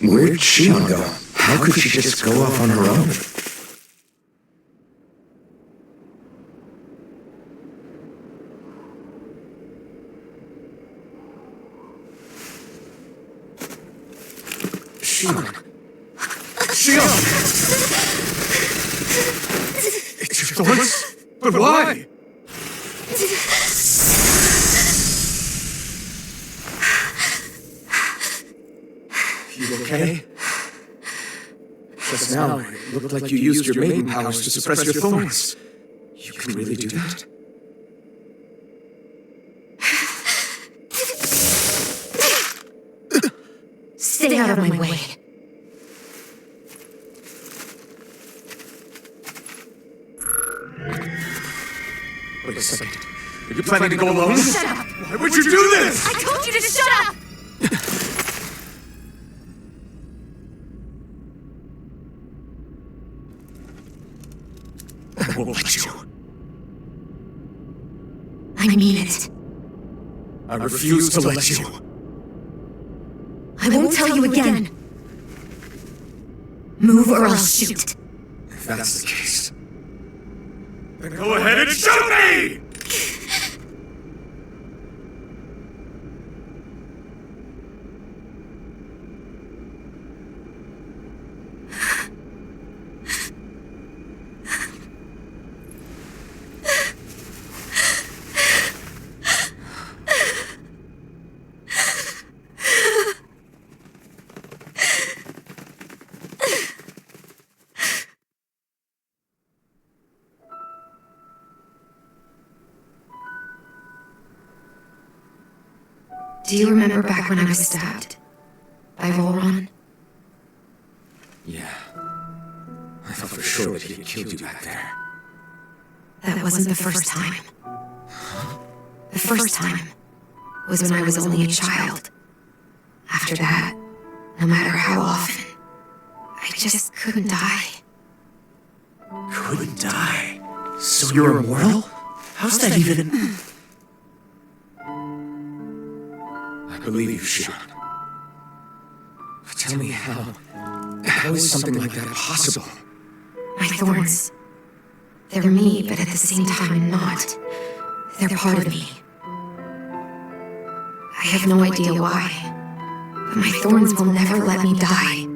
Where'd Xion go? How could she just go off on her own? Xion! It's your thorns? But why? You okay? Just now, it looked like you used your maiden powers to suppress your thorns. You can really do that? Stay out of my way. Wait a second. Are you planning to go alone? Shut up! Why would you do this? I told you to shut up! I won't let you. I mean it. I refuse to let you. I won't tell you again. Move or I'll shoot. If that's the case, then go ahead and shoot me! Do you remember back when I was stabbed? By Volcan? Yeah. I thought for sure that he had killed you back there. That wasn't the first time. The first time was when I was only a child. After that, no matter how often, I just couldn't die. Couldn't die? So you're immortal? How's that even... I believe you, Xion. Tell me how is something like that possible? My thorns. They're me, but at the same time not. They're part of me. I have no idea why, but my thorns will never let me die.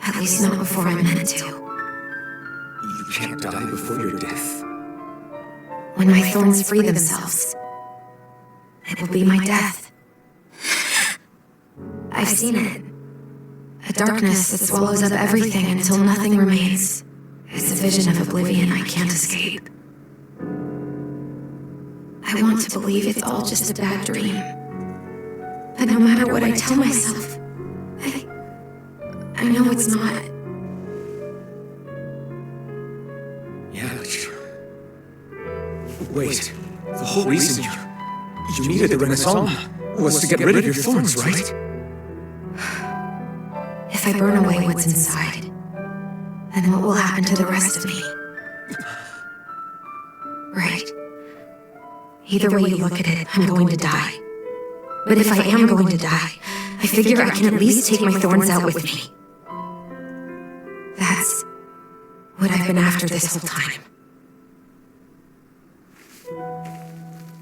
At least not before I'm meant to. You can't die before your death. When my thorns free themselves, it will be my death. I've seen it. A darkness that swallows up everything until nothing remains. It's a vision of oblivion I can't escape. I want to believe it's all just a bad dream. But no matter what I tell myself, I know it's not. Yeah, but you... Wait, the whole reason you needed the Renaissance was to get rid of your thorns, right? If I burn away what's inside, then what will happen to the rest of me? Right. Either way you look at it, I'm going to die. But if I am going to die, I figure I can at least take my thorns out with me. That's what I've been after this whole time.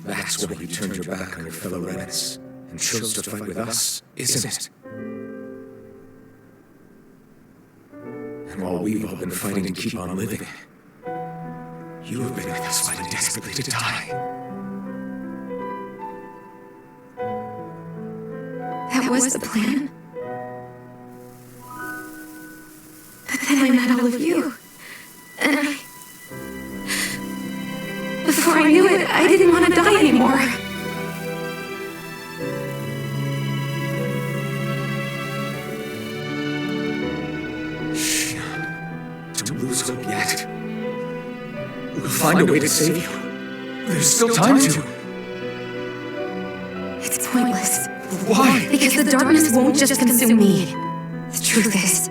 That's why you turned your back on your fellow remnants and chose to fight with us, isn't it? And while we've all been fighting to keep on living, you have been with us fighting desperately to die. That was the plan. But then I met all of you. And before I knew it, I didn't want to die anymore. Don't lose hope yet. We'll find a way to save you. There's still time to. It's pointless. Why? Because the darkness won't just consume me. The truth is,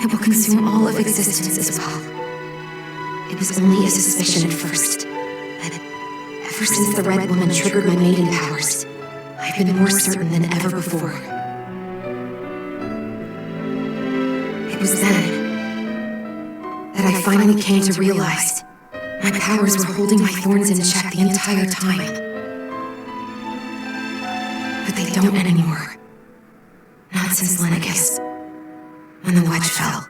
it will consume all of existence as well. It was only a suspicion at first, but ever since the Red Woman triggered my maiden powers, I've been more certain than ever before. It was then that I finally came to realize my powers were holding my thorns in check the entire time. But they don't anymore. Not since Lenegis, when the wedge fell.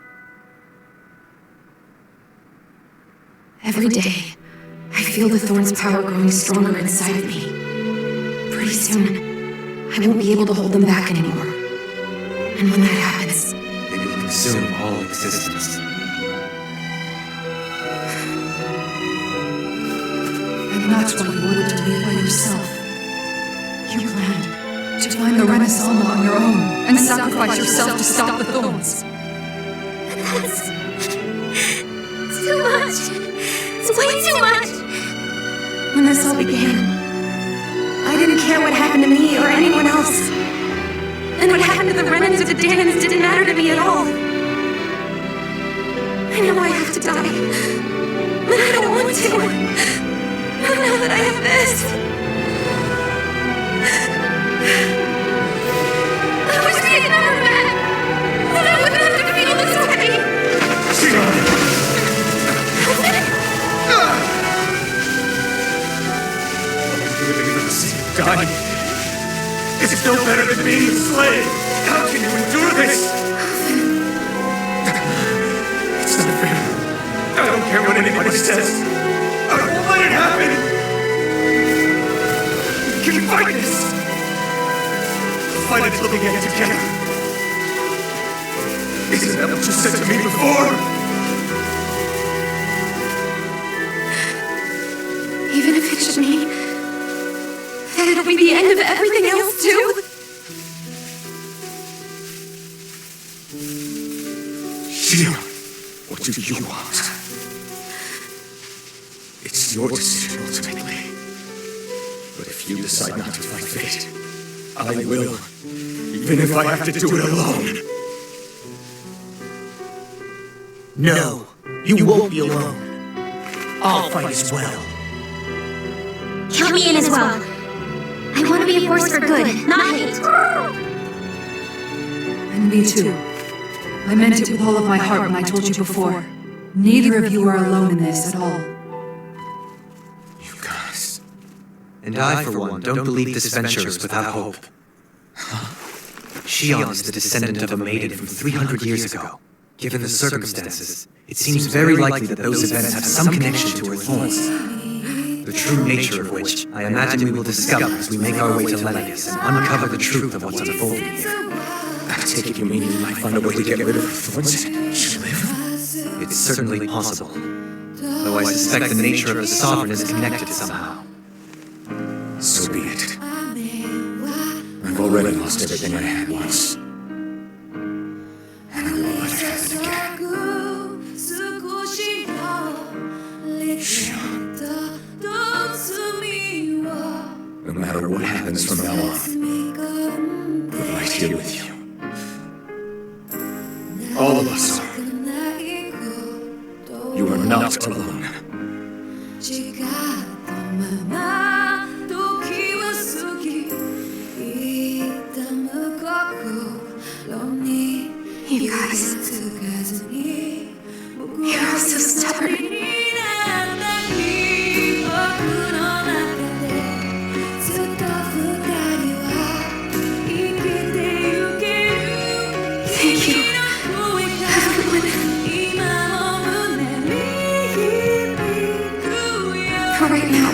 Every day, I feel the thorn's power growing stronger inside of me. Pretty soon, I won't be able to hold them back anymore. And when that happens, They will consume all existence. And that's why you wanted to leave by yourself. You planned to find the Renaissance on your own and sacrifice yourself to stop the thorns. That's too much. It's way too much. when this all began, I didn't care what happened to me or anyone else. And what happened to the Renans or the Danans didn't matter to me at all. I know I have to die, but I don't want to. Not now that I have this. I wish they had never met. Then I wouldn't have to feel this way. Dying. It's still better than being a slave. How can you endure this? It's not fair. I don't care what anybody says. I won't let it happen. We can fight this. Fight until we get together. Isn't that what you said to me before? Even if it should mean that it'll be the end of everything else, too? Shion, what do you want? It's your decision, ultimately. But if you decide not to fight fate, I will, even if I have to do it alone. No, you won't be alone. I'll fight as well. Count me in as well. I want to be a force for good, not hate. And me too. I meant it with all of my heart when I told you before. Neither of you are alone in this at all. You guys. And I, for one, don't believe this venture is without hope. Shion is the descendant of a maiden from 300 years ago. Given the circumstances, it seems very likely that those events have some connection to her thorns. The true nature of which I imagine we will discover as we make our way to Lenegis and uncover the truth of what's unfolding here. I take it you mean you might find a way to get rid of her thorns and she live? It's certainly possible, though I suspect the nature of the Sovereign is connected somehow. So be it. I've already lost everything I had once. And I won't let it happen again. Shion. No matter what happens from now on, we're right here with you. All of us. You are not alone. You guys. You're all so stubborn. Thank you, everyone. For right now,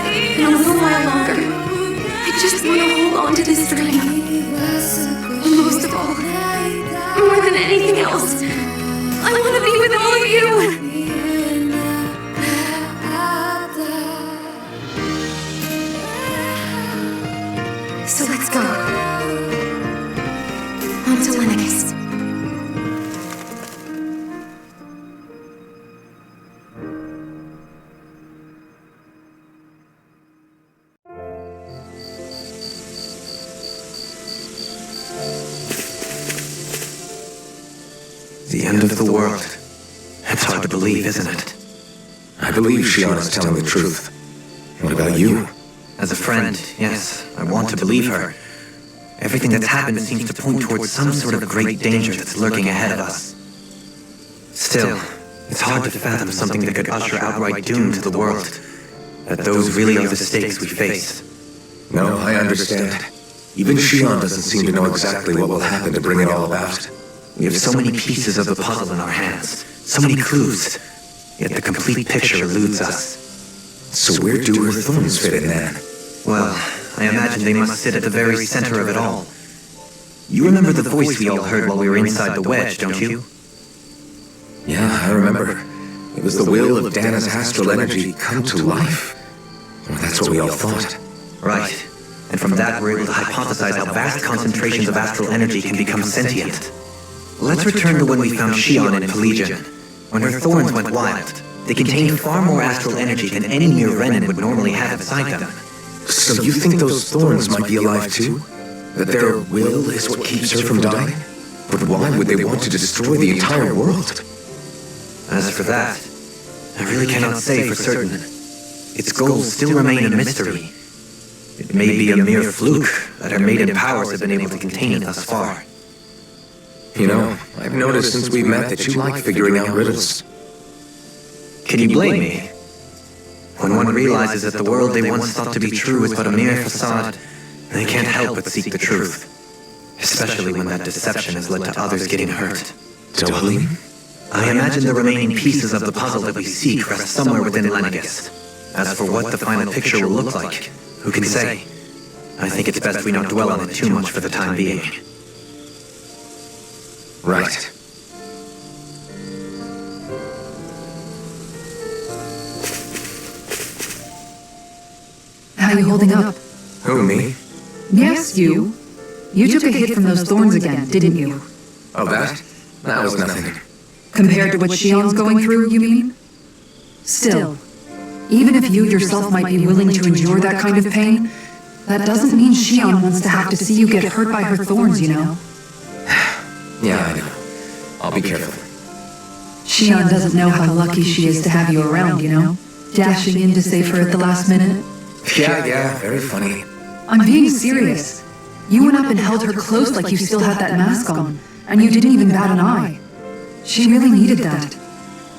in a little while longer, I just want to hold on to this dream. And most of all, more than anything else, I want to be with all of you. So let's go. On to Lennox. The end of the world. It's hard to believe, isn't it? I believe Shion is telling the truth. What about you? As a friend, yes, I want to believe her. Everything that's happened seems to point towards some sort of great danger that's lurking ahead of us. Still, it's hard to fathom something that could usher outright doom to the world. That those really are the stakes we face. No, I understand. Even Shion doesn't seem to know exactly what will happen to bring it all about. We have so many pieces of the puzzle in our hands, so many clues, yet the complete picture eludes us. So where do her thorns fit in then? Well, I imagine they must sit at the very center of it all. You remember the voice we all heard while we were inside the wedge, don't you? Yeah, I remember. It was the will of Dana's astral energy come to life. Well, that's what we all thought. Right. And from that we're able to hypothesize how vast concentrations of astral energy can become sentient. Let's return to when we found Shion in Pelagian. When her thorns went wild, they contained far more astral energy than any mere Renin would normally have inside them. So you think those thorns might be alive too? That their will is what keeps her from dying? But why would they want to destroy the entire world? As for that, I really cannot say for certain. Its goals still remain a mystery. It may be a mere fluke that her maiden powers have been able to contain it thus far. You know, I've noticed since we met that you like figuring out riddles. Can you blame me? When one realizes that the world they once thought to be true is but a mere facade, they can't help but seek the truth. Especially when that deception has led to others getting hurt. Totally. I imagine the remaining pieces of the puzzle that we seek rest somewhere within Lennox. As for what the final picture will look like, who can say? I think it's best we not dwell on it too much for the time being. Right. How are you holding up? Who, me? Yes, you. You took a hit from those thorns again, didn't you? Oh, that? That was nothing. Compared to what Shion's going through, you mean? Still, even if you yourself might be willing to endure that kind of pain, that doesn't mean Shion wants to have to see you get hurt by her thorns, you know? Yeah, I know. I'll be careful. Shion doesn't know how lucky she is to have you around, you know? Dashing in to save her at the last minute. Yeah, very funny. I'm being serious. You went up and held her close like you still had that mask on, and you didn't even bat an eye. She really needed that.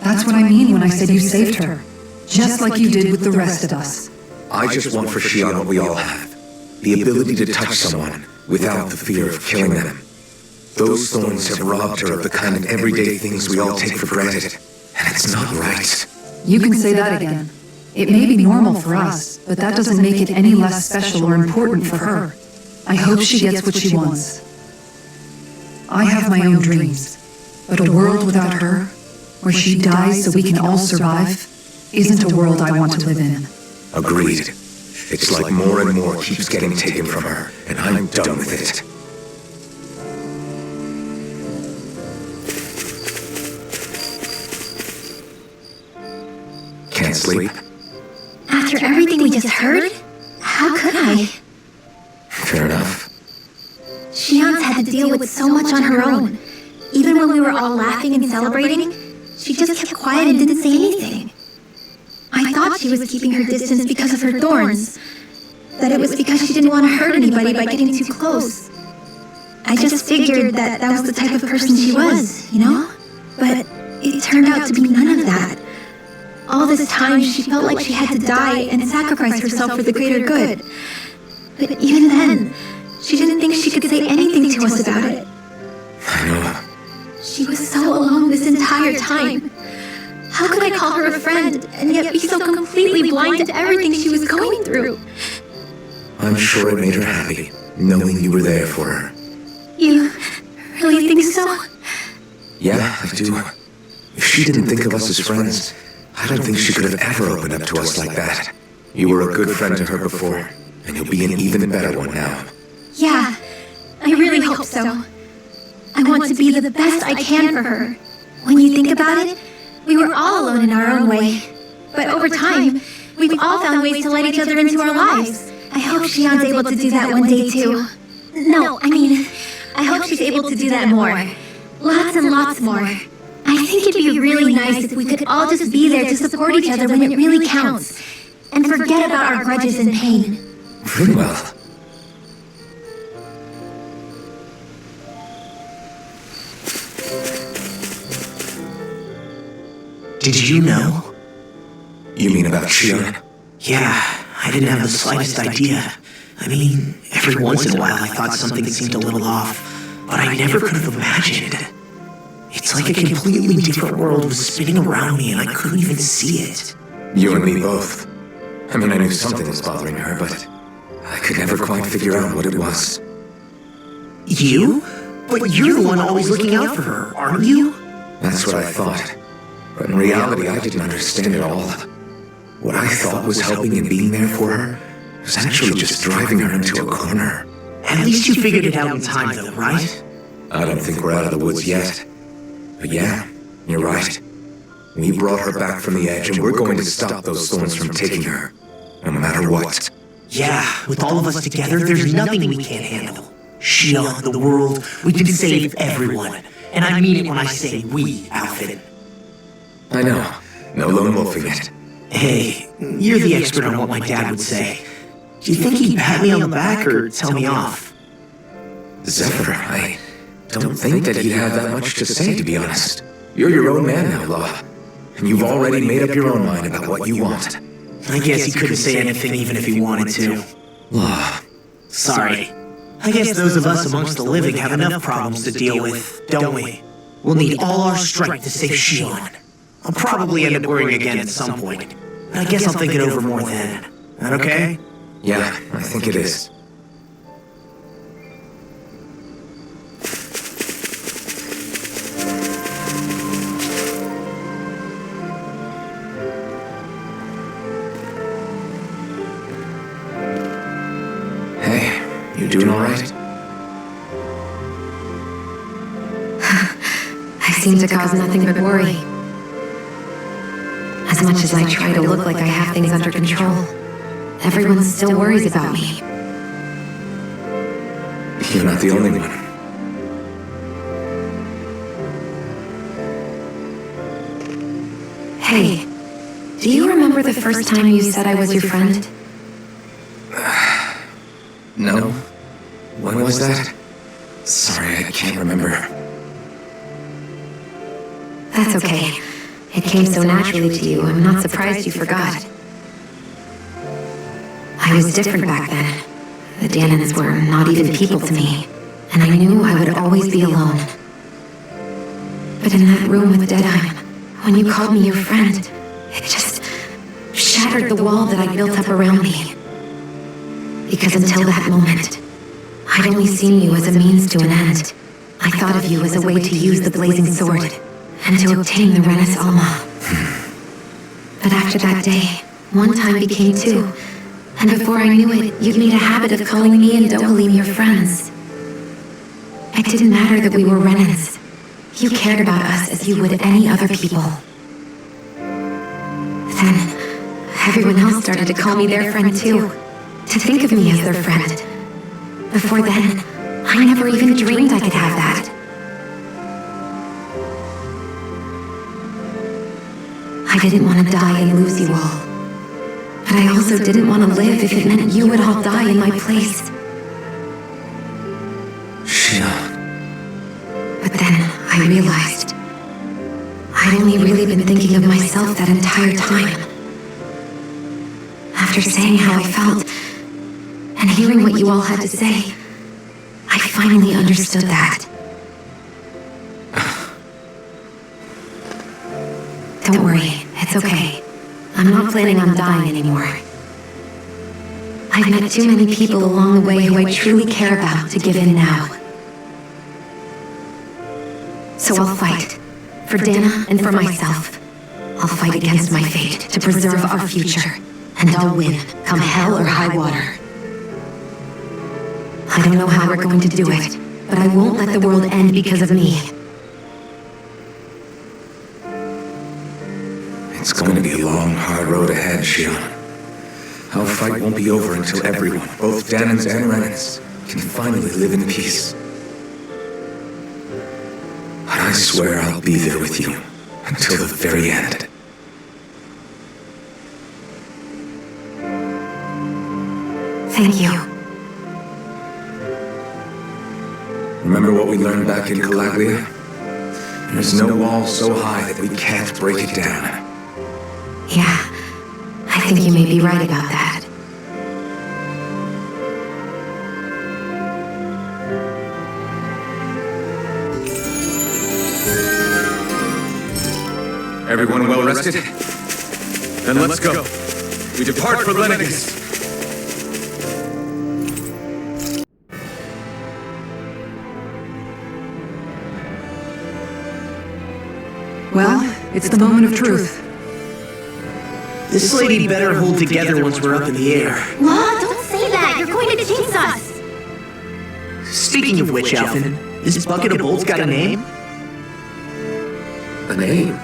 That's what I mean when I said you saved her. Just like you did with the rest of us. I just want for Shion what we all have. The ability to touch someone without the fear of killing them. Those thorns have robbed her of the kind of everyday things we all take for granted. And it's not right. You can say that again. It may be normal for us, but that doesn't make it any less special or important for her. I hope she gets what she wants. I have my own dreams, but a world without her, where she dies so we can all survive, isn't a world I want to live in. Agreed. It's like more and more keeps getting taken from her, and I'm done with it. Can't sleep? After everything we just heard? How could I? Fair enough. Shion's had to deal with so much on her own. even when we were all laughing and celebrating, she just kept quiet and didn't say anything. I thought she was keeping her distance because of her thorns, that it was because she didn't want to hurt anybody by getting too close. I just figured that was the type of person she was, you know? But it turned out to be none of that. All this time, she felt like she had to die and sacrifice herself for the greater good. But even then, she didn't think she could say anything to us about it. I know. She was so alone this entire time. How could I call her a friend and yet be so completely blind to everything she was going through? I'm sure it made her happy, knowing you were there for her. You really think so? Yeah, I do. If she didn't think of us as friends, I don't think she could have ever opened up to us like that. You were a good friend to her before, and you'll be an even better one now. Yeah, I really hope so. I want to be the best I can for her. When you think about it, we were all alone in our own way. But over time, we've all found ways to let each other into our lives. I hope Shion's able to do that one day too. No, I mean, I hope she's able to do that more. Lots and lots more. I think it'd be really nice if we could all just be there to support each other when it really counts. And forget about our grudges and pain. Very well. Did you know? You mean about Shion? Yeah, I didn't have the slightest idea. I mean, every once in a while I thought something seemed a little off, but I never could have imagined. It's like a completely different world was spinning around me and I couldn't even see it. You and me both. I mean, I knew something was bothering her, but I could never quite figure out what it was. You? But you're the one always looking out for her, aren't you? That's what I thought. But in reality, I didn't understand it all. What I thought was helping and being there for her was actually just driving her into a corner. At least you figured it out in time, though, right? I don't think we're out of the woods yet. But yeah, you're right. We brought her back from the edge, and we're going to stop those thorns from taking her, no matter what. Yeah, with all of us together, there's nothing we can't handle. Shion, the world, we can save everyone. And I mean it when I say we, Alfred. I know. No lone wolfing it. Hey, you're the expert on what my dad would say. Do you think he'd pat me on the back or tell me off? Zephyr, I don't think that he'd have that much to say, to be honest. You're your own man now, Law. And you've already made up your own mind about what you want. I guess he couldn't say anything even if he wanted to. Law. Sorry. I guess those of us amongst the living have enough problems to deal with, don't we? We'll need all our strength to save Shion. I'll probably end up worrying again at some point. I guess I'll think it over more then. That okay? Yeah, I think it is. Hey, you doing all right? I seem to cause nothing but worry. As much as I try to look like I have things under control, everyone still worries about me. You're not the only one. Hey, do you remember the first time you said I was your friend? No. When was that? Sorry, I can't remember. That's okay. It came so naturally to you, I'm not surprised you forgot. I was different back then. The Danans were not even people to me, and I knew I would always be alone. But in that room with Deadheim, when you called me your friend, it just shattered the wall that I built up around me. Because until that moment, I'd only seen you as a means to an end. I thought of you as a way to use the blazing sword, and to obtain the Renis Alma. But after that day, one time became two, and before I knew it, you'd made a habit of calling me and Dohalim your friends. It didn't matter that we were Renins. You cared about us as you would any other people. Then, everyone else started to call me their friend too, to think of me as their friend. Before then, I never even dreamed I could have that. I didn't want to die and lose you all. But I also didn't want to live if it meant you would all die in my place. Shion. But then I realized I'd only really been thinking of myself that entire time. After saying how I felt, and hearing what you all had to say, I finally understood that. Don't worry, it's okay. I'm not planning on dying anymore. I've met too many people along the way who I truly care about to give in now. So I'll fight. For Dana and for myself. I'll fight against my fate to preserve our future. And I'll win, come hell or high water. I don't know how we're going to do it, but I won't let the world end because of me. It's going to be a long, hard road ahead, Shion. Our fight won't be over until everyone, both Danans and Renans, can finally live in peace. But I swear I'll be there with you until the very end. Thank you. Remember what we learned back in Calaglia? There's no wall so high that we can't break it down. Yeah, I think you may be right about that. Everyone well rested? Then let's go. We depart for Lenegis. Well, it's the moment of truth. This lady better hold together once we're up in the air. What? Don't say that! You're going to jinx us! Speaking of which, Alphen, this bucket of bolts got a name? A name?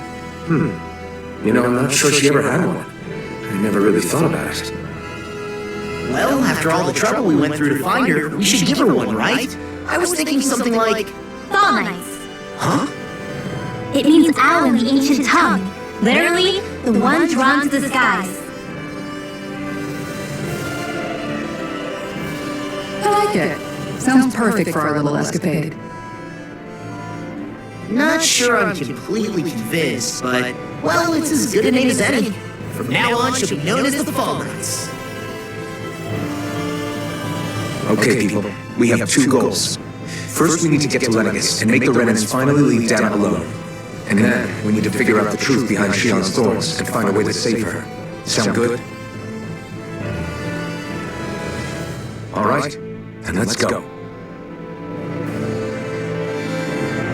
You know, I'm not sure she ever had one. I never really thought about it. Well, after all the trouble we went through to find her, we should give her one, right? I was thinking something like... Fall Knights. Huh? It means owl in the ancient tongue. Literally, the one drawn to the skies. I like it. Sounds perfect for our little escapade. Not sure I'm completely convinced, but, well, it's as good a name as any. From now on, she'll be known as the Fall Knights. Okay, people. We have two goals. First, we need to get to Lenegis and make the Renans finally leave Dana alone. And then, we need to figure out the truth behind Shion's thorns and find a way to save her. Sound good? All right, then let's go.